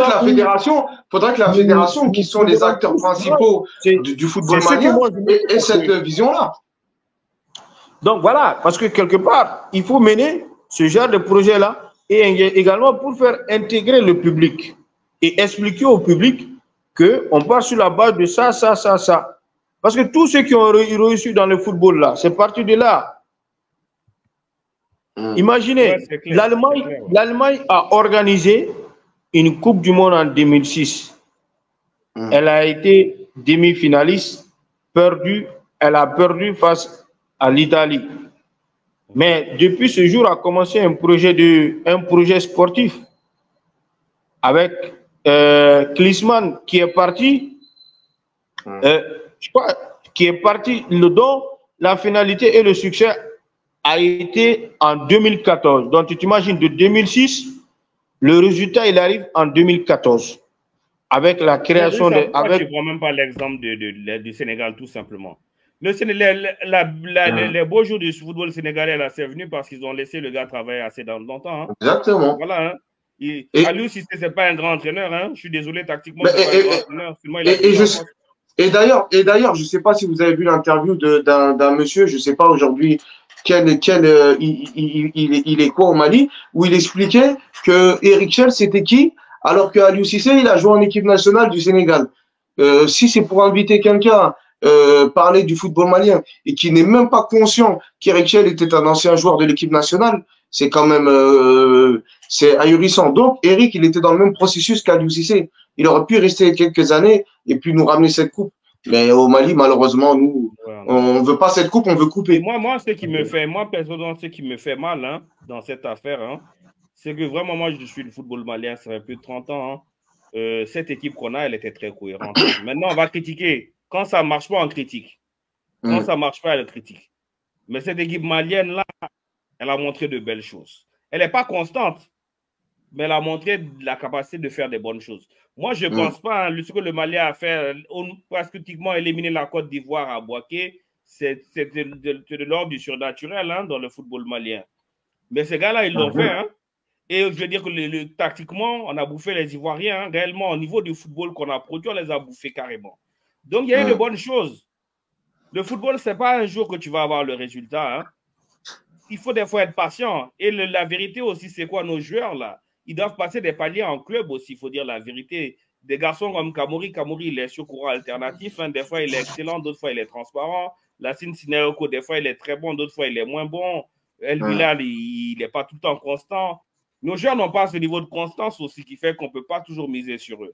que la fédération, qui sont les acteurs principaux du football malien, ait cette vision-là. Donc voilà, parce que quelque part, il faut mener ce genre de projet-là et également pour faire intégrer le public et expliquer au public qu'on part sur la base de ça. Parce que tous ceux qui ont réussi dans le football là, c'est parti de là. Imaginez, l'Allemagne a organisé une Coupe du Monde en 2006. Elle a été demi-finaliste, elle a perdu face à l'Italie. Mais depuis ce jour a commencé un projet sportif avec Klinsmann qui est parti, je crois, dont la finalité et le succès a été en 2014. Donc tu t'imagines, de 2006, le résultat il arrive en 2014 avec la création de... Tu ne prends même pas l'exemple du Sénégal tout simplement. Les beaux jours du football sénégalais, là, c'est venu parce qu'ils ont laissé le gars travailler assez longtemps. Hein. Exactement. Voilà. Hein. Aliou Cissé, ce n'est pas un grand entraîneur. Hein. Je suis désolé, tactiquement, c'est pas un grand entraîneur. Et d'ailleurs, je ne sais pas si vous avez vu l'interview d'un monsieur, je ne sais pas aujourd'hui il est quoi au Mali, où il expliquait que Eric Chelle, c'était qui, alors que Aliou Cissé, il a joué en équipe nationale du Sénégal. Si c'est pour inviter quelqu'un parler du football malien et qui n'est même pas conscient qu'Eric Chelle était un ancien joueur de l'équipe nationale, c'est quand même c'est ahurissant. Donc Eric, il était dans le même processus qu'Aliou Cissé. Il aurait pu rester quelques années et puis nous ramener cette coupe. Mais au Mali, malheureusement, nous, on ne veut pas cette coupe, on veut couper. Moi, personnellement, ce qui me fait mal hein, dans cette affaire, hein, c'est que vraiment, moi, je suis le football malien, ça fait plus de 30 ans. Hein. Cette équipe qu'on a, elle était très cohérente. Maintenant, on va critiquer. Quand ça ne marche pas, on critique. Quand ça ne marche pas, elle critique. Mais cette équipe malienne-là, elle a montré de belles choses. Elle n'est pas constante, mais elle a montré la capacité de faire des bonnes choses. Moi, je ne pense pas, ce que le Mali a fait, pratiquement éliminer la Côte d'Ivoire à Boaké, c'est de l'ordre du surnaturel hein, dans le football malien. Mais ces gars-là, ils l'ont fait. Hein. Et je veux dire que tactiquement, on a bouffé les Ivoiriens. Hein, réellement, au niveau du football qu'on a produit, on les a bouffés carrément. Donc, il y a eu de bonnes choses. Le football, ce n'est pas un jour que tu vas avoir le résultat. Hein. Il faut des fois être patient. Et la vérité aussi, c'est quoi? Nos joueurs, là, ils doivent passer des paliers en club aussi, il faut dire la vérité. Des garçons comme Kamouri, il est sur courant alternatif. Hein. Des fois, il est excellent, d'autres fois, il est transparent. Lassine Sineroko, des fois, il est très bon, d'autres fois, il est moins bon. El Bilal, il n'est pas tout le temps constant. Nos joueurs n'ont pas ce niveau de constance aussi qui fait qu'on ne peut pas toujours miser sur eux.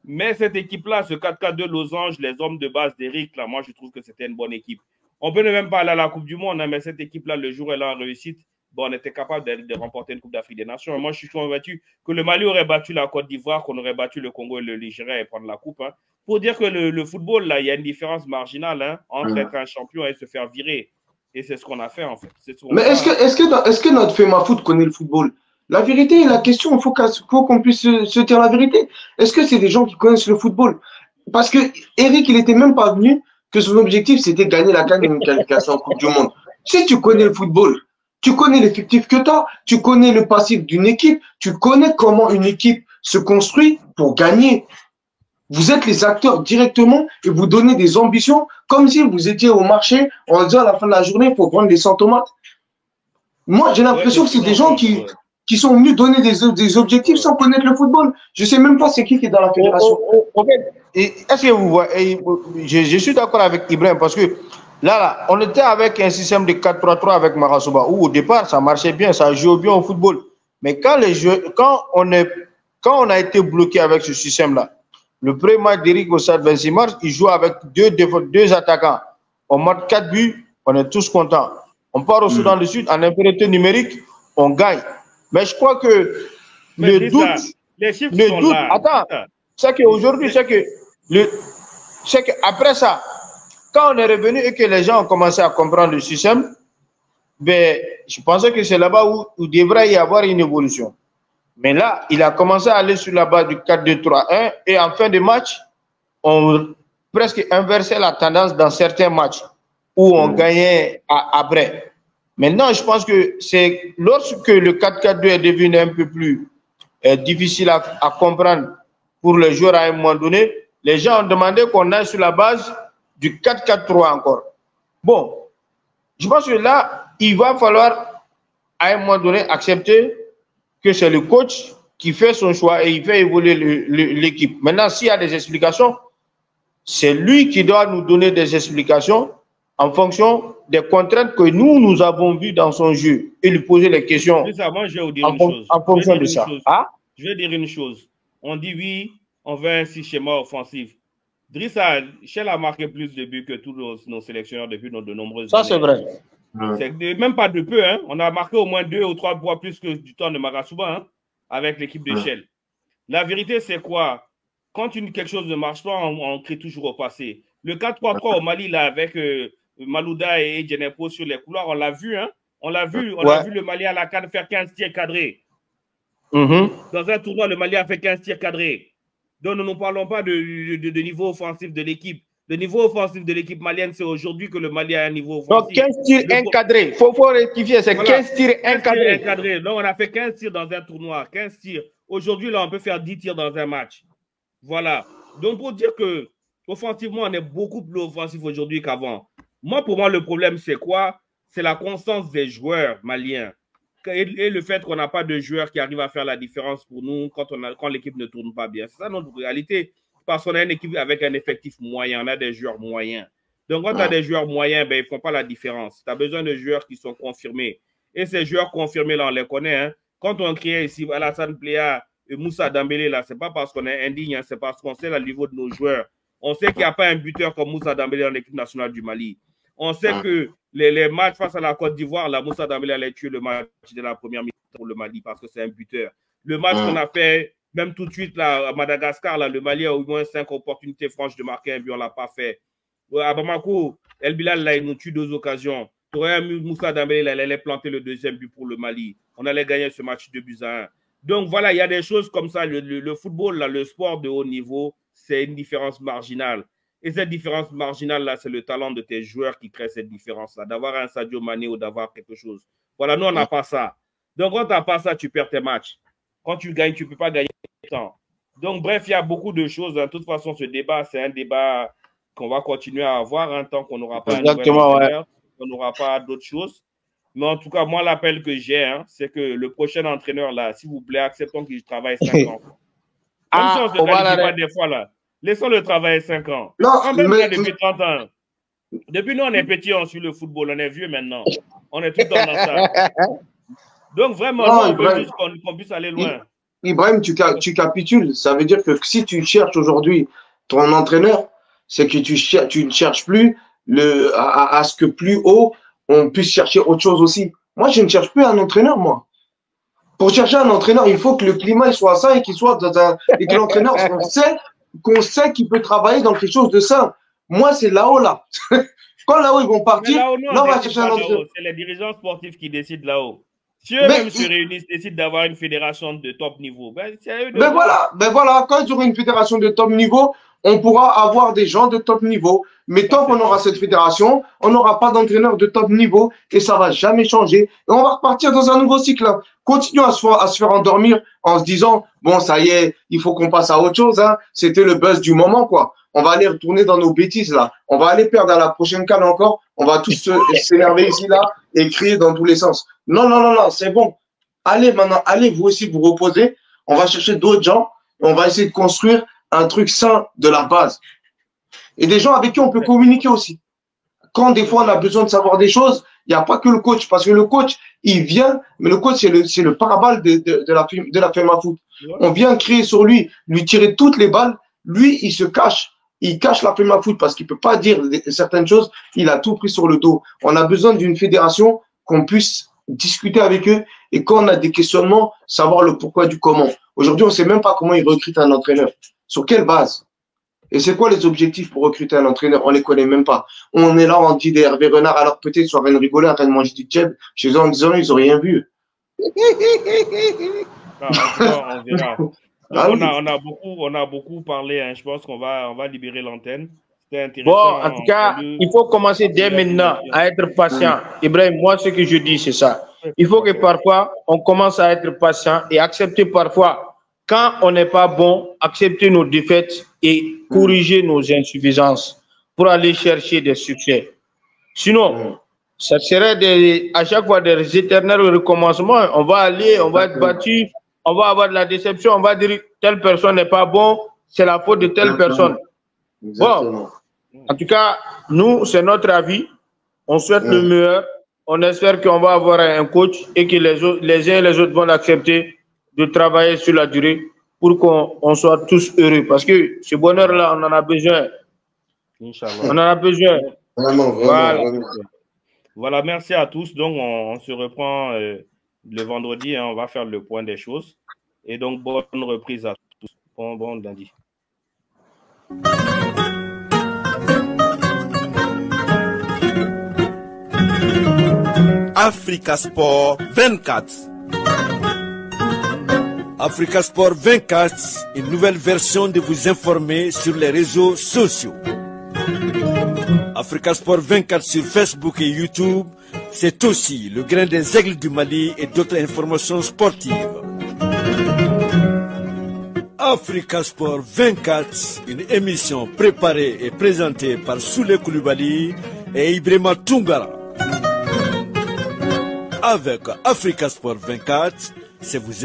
Mais cette équipe-là, ce 4-4-2 Losange, les hommes de base d'Eric, là, moi, je trouve que c'était une bonne équipe. On peut ne même pas aller à la Coupe du Monde, hein, mais cette équipe-là, le jour où elle a réussi, bon, on était capable de remporter une Coupe d'Afrique des Nations. Et moi, je suis convaincu que le Mali aurait battu la Côte d'Ivoire, qu'on aurait battu le Congo et le Nigeria et prendre la Coupe. Hein. Pour dire que le football, là, il y a une différence marginale hein, entre être un champion et se faire virer. Et c'est ce qu'on a fait, en fait. Mais est-ce que notre FEMA Foot connaît le football? La vérité, la question, il faut qu'on puisse se dire la vérité. Est-ce que c'est des gens qui connaissent le football? Parce que Eric, il n'était même pas venu que son objectif, c'était de gagner la CAN et une qualification en Coupe du Monde. Si tu connais le football, tu connais l'effectif que tu as, tu connais le passif d'une équipe, tu connais comment une équipe se construit pour gagner. Vous êtes les acteurs directement et vous donnez des ambitions comme si vous étiez au marché en disant à la fin de la journée, il faut prendre des 100 tomates. Moi, j'ai l'impression que c'est des gens qui sont venus donner des objectifs sans connaître le football. Je ne sais même pas c'est qui est dans la fédération. Est-ce que vous voyez, je suis d'accord avec Ibrahim parce que là, on était avec un système de 4-3-3 avec Marasouba où au départ, ça marchait bien, ça jouait bien au football. Mais quand on a été bloqué avec ce système-là, le premier match d'Eric au stade 26 mars, il joue avec deux attaquants. On marque 4 buts, on est tous contents. On part au Soudan du Sud, en infériorité numérique, on gagne. Mais je crois que le doute, attends, c'est qu'aujourd'hui, c'est qu'après ça, quand on est revenu et que les gens ont commencé à comprendre le système, ben, je pensais que c'est là-bas où devrait y avoir une évolution. Mais là, il a commencé à aller sur la base du 4-2-3-1 et en fin de match, on presque inversait la tendance dans certains matchs où on gagnait après. Maintenant, je pense que c'est lorsque le 4-4-2 est devenu un peu plus difficile à comprendre pour les joueurs à un moment donné, les gens ont demandé qu'on aille sur la base du 4-4-3 encore. Bon, je pense que là, il va falloir à un moment donné accepter que c'est le coach qui fait son choix et il fait évoluer l'équipe. Maintenant, s'il y a des explications, c'est lui qui doit nous donner des explications en fonction des contraintes que nous avons vues dans son jeu et lui poser les questions en fonction de ça. Je vais dire une chose. On dit oui, on veut un schéma offensif. Drissa, Shell a marqué plus de buts que tous nos sélectionneurs depuis de nombreuses années. Ça, c'est vrai. Même pas de peu. Hein. On a marqué au moins 2 ou 3 fois plus que du temps de Marasouba hein, avec l'équipe de Shell. La vérité, c'est quoi? Quand quelque chose ne marche pas, on crée toujours au passé. Le 4-3-3 au Mali, là, avec Malouda et Djenepo sur les couloirs, on l'a vu. Hein? On l'a vu. On a vu le Mali à la CAN faire 15 tirs cadrés. Dans un tournoi, le Mali a fait 15 tirs cadrés. Donc, nous ne parlons pas de niveau offensif de l'équipe. Le niveau offensif de l'équipe malienne, c'est aujourd'hui que le Mali a un niveau offensif. Donc, 15 tirs encadrés. Il faut rectifier, c'est voilà. 15 tirs encadrés. Donc, on a fait 15 tirs dans un tournoi. 15 tirs. Aujourd'hui, là, on peut faire 10 tirs dans un match. Voilà. Donc, pour dire que offensivement, on est beaucoup plus offensif aujourd'hui qu'avant. Pour moi, le problème, c'est quoi? C'est la constance des joueurs maliens. Et le fait qu'on n'a pas de joueurs qui arrivent à faire la différence pour nous quand l'équipe ne tourne pas bien. C'est ça notre réalité. Parce qu'on a une équipe avec un effectif moyen. On a des joueurs moyens. Donc, quand tu as des joueurs moyens, ben, ils ne font pas la différence. Tu as besoin de joueurs qui sont confirmés. Et ces joueurs confirmés, là, on les connaît. Hein. Quand on crée ici Alassane Pléa et Moussa Dembélé, là, ce n'est pas parce qu'on est indigne, hein, c'est parce qu'on sait le niveau de nos joueurs. On sait qu'il n'y a pas un buteur comme Moussa Dembélé dans l'équipe nationale du Mali. On sait que les matchs face à la Côte d'Ivoire, la Moussa Dembélé allait tuer le match de la première mi-temps pour le Mali parce que c'est un buteur. Le match qu'on a fait, même tout de suite là, à Madagascar, là, le Mali a au moins 5 opportunités franches de marquer un but, on ne l'a pas fait. À Bamako, El Bilal, là, il nous tue 2 occasions. Tu aurais un Moussa Dembélé, là, il allait planter le 2e but pour le Mali. On allait gagner ce match 2-1. Donc voilà, il y a des choses comme ça. Le football, là, le sport de haut niveau, c'est une différence marginale. Et cette différence marginale-là, c'est le talent de tes joueurs qui crée cette différence-là. D'avoir un Sadio Mané ou d'avoir quelque chose. Voilà, nous, on n'a pas ça. Donc, quand tu n'as pas ça, tu perds tes matchs. Quand tu gagnes, tu ne peux pas gagner temps. Donc, bref, il y a beaucoup de choses. De toute façon, ce débat, c'est un débat qu'on va continuer à avoir, hein, tant qu'on n'aura pas un nouvel entraîneur, on n'aura pas d'autres choses. Mais en tout cas, moi, l'appel que j'ai, hein, c'est que le prochain entraîneur, là, s'il vous plaît, acceptons qu'il travaille 5 ans. Même si on ne se qualifie pas des fois, là, laissons-le travailler 5 ans. Non, mais... depuis 30 ans. Depuis nous, on est petits, on suit le football, on est vieux maintenant. On est tout le temps dans ça. Donc, vraiment, non, on veut juste qu'on puisse aller loin. Ibrahim, tu capitules. Ça veut dire que si tu cherches aujourd'hui ton entraîneur, c'est que tu ne cherches plus à ce que plus haut, on puisse chercher autre chose aussi. Moi, je ne cherche plus un entraîneur, moi. Pour chercher un entraîneur, il faut que le climat il soit sain et qu'il soit et que l'entraîneur qu'on sait qu'il peut travailler dans quelque chose de sain. Moi, c'est là-haut, là. Quand là-haut, ils vont partir, là, on va chercher un entraîneur. C'est les dirigeants sportifs qui décident là-haut. Si eux-mêmes se réunissent, décident d'avoir une fédération de top niveau, c'est à eux de voilà, quand ils auront une fédération de top niveau, on pourra avoir des gens de top niveau. Mais tant qu'on aura cette fédération, on n'aura pas d'entraîneur de top niveau et ça va jamais changer. Et on va repartir dans un nouveau cycle. Continuons à se faire endormir en se disant, bon, ça y est, il faut qu'on passe à autre chose. Hein. C'était le buzz du moment, quoi. On va aller retourner dans nos bêtises, là. On va aller perdre à la prochaine CAN encore. On va tous s'énerver ici, là, et crier dans tous les sens. Non, c'est bon. Allez maintenant, allez vous aussi vous reposer. On va chercher d'autres gens. Et on va essayer de construire un truc sain de la base. Et des gens avec qui on peut communiquer aussi. Quand des fois on a besoin de savoir des choses, il n'y a pas que le coach. Parce que le coach, il vient, mais le coach, c'est le parabole de la FEMAFOOT. On vient crier sur lui tirer toutes les balles. Lui, il se cache. Il cache la FEMAFOOT parce qu'il ne peut pas dire certaines choses. Il a tout pris sur le dos. On a besoin d'une fédération qu'on puisse discuter avec eux et quand on a des questionnements, savoir le pourquoi du comment. Aujourd'hui, on ne sait même pas comment ils recrutent un entraîneur. Sur quelle base? Et c'est quoi les objectifs pour recruter un entraîneur? On ne les connaît même pas. On est là, on dit des Hervé Renard, alors peut-être soit rien rigoler, en train de manger du tchèb, chez eux en disant ils n'ont rien vu. On verra. On a beaucoup parlé, hein. Je pense qu'on va libérer l'antenne. C'était intéressant. Bon, en tout cas, il faut commencer dès maintenant à être patient. Ibrahim, moi, ce que je dis, c'est ça. Il faut que parfois, on commence à être patient et accepter parfois, quand on n'est pas bon, accepter nos défaites et corriger nos insuffisances pour aller chercher des succès. Sinon, ça serait à chaque fois des éternels recommencements. On va aller, on va être battu, on va avoir de la déception, on va dire telle personne n'est pas bon, c'est la faute de telle personne. Bon, en tout cas, nous, c'est notre avis. On souhaite le meilleur. On espère qu'on va avoir un coach et que les uns et les autres vont accepter de travailler sur la durée pour qu'on soit tous heureux. Parce que ce bonheur-là, on en a besoin. Inch'Allah. On en a besoin. Voilà, merci à tous. Donc, on se reprend le vendredi. Hein, on va faire le point des choses. Et donc, bonne reprise à tous. Bon lundi. Africa Sport 24. Africa Sport 24, une nouvelle version de vous informer sur les réseaux sociaux. Africa Sport 24 sur Facebook et YouTube, c'est aussi le grain des aigles du Mali et d'autres informations sportives. Africa Sport 24, une émission préparée et présentée par Soule Koulibaly et Ibrahima Toungara. Avec Africa Sport 24, c'est vous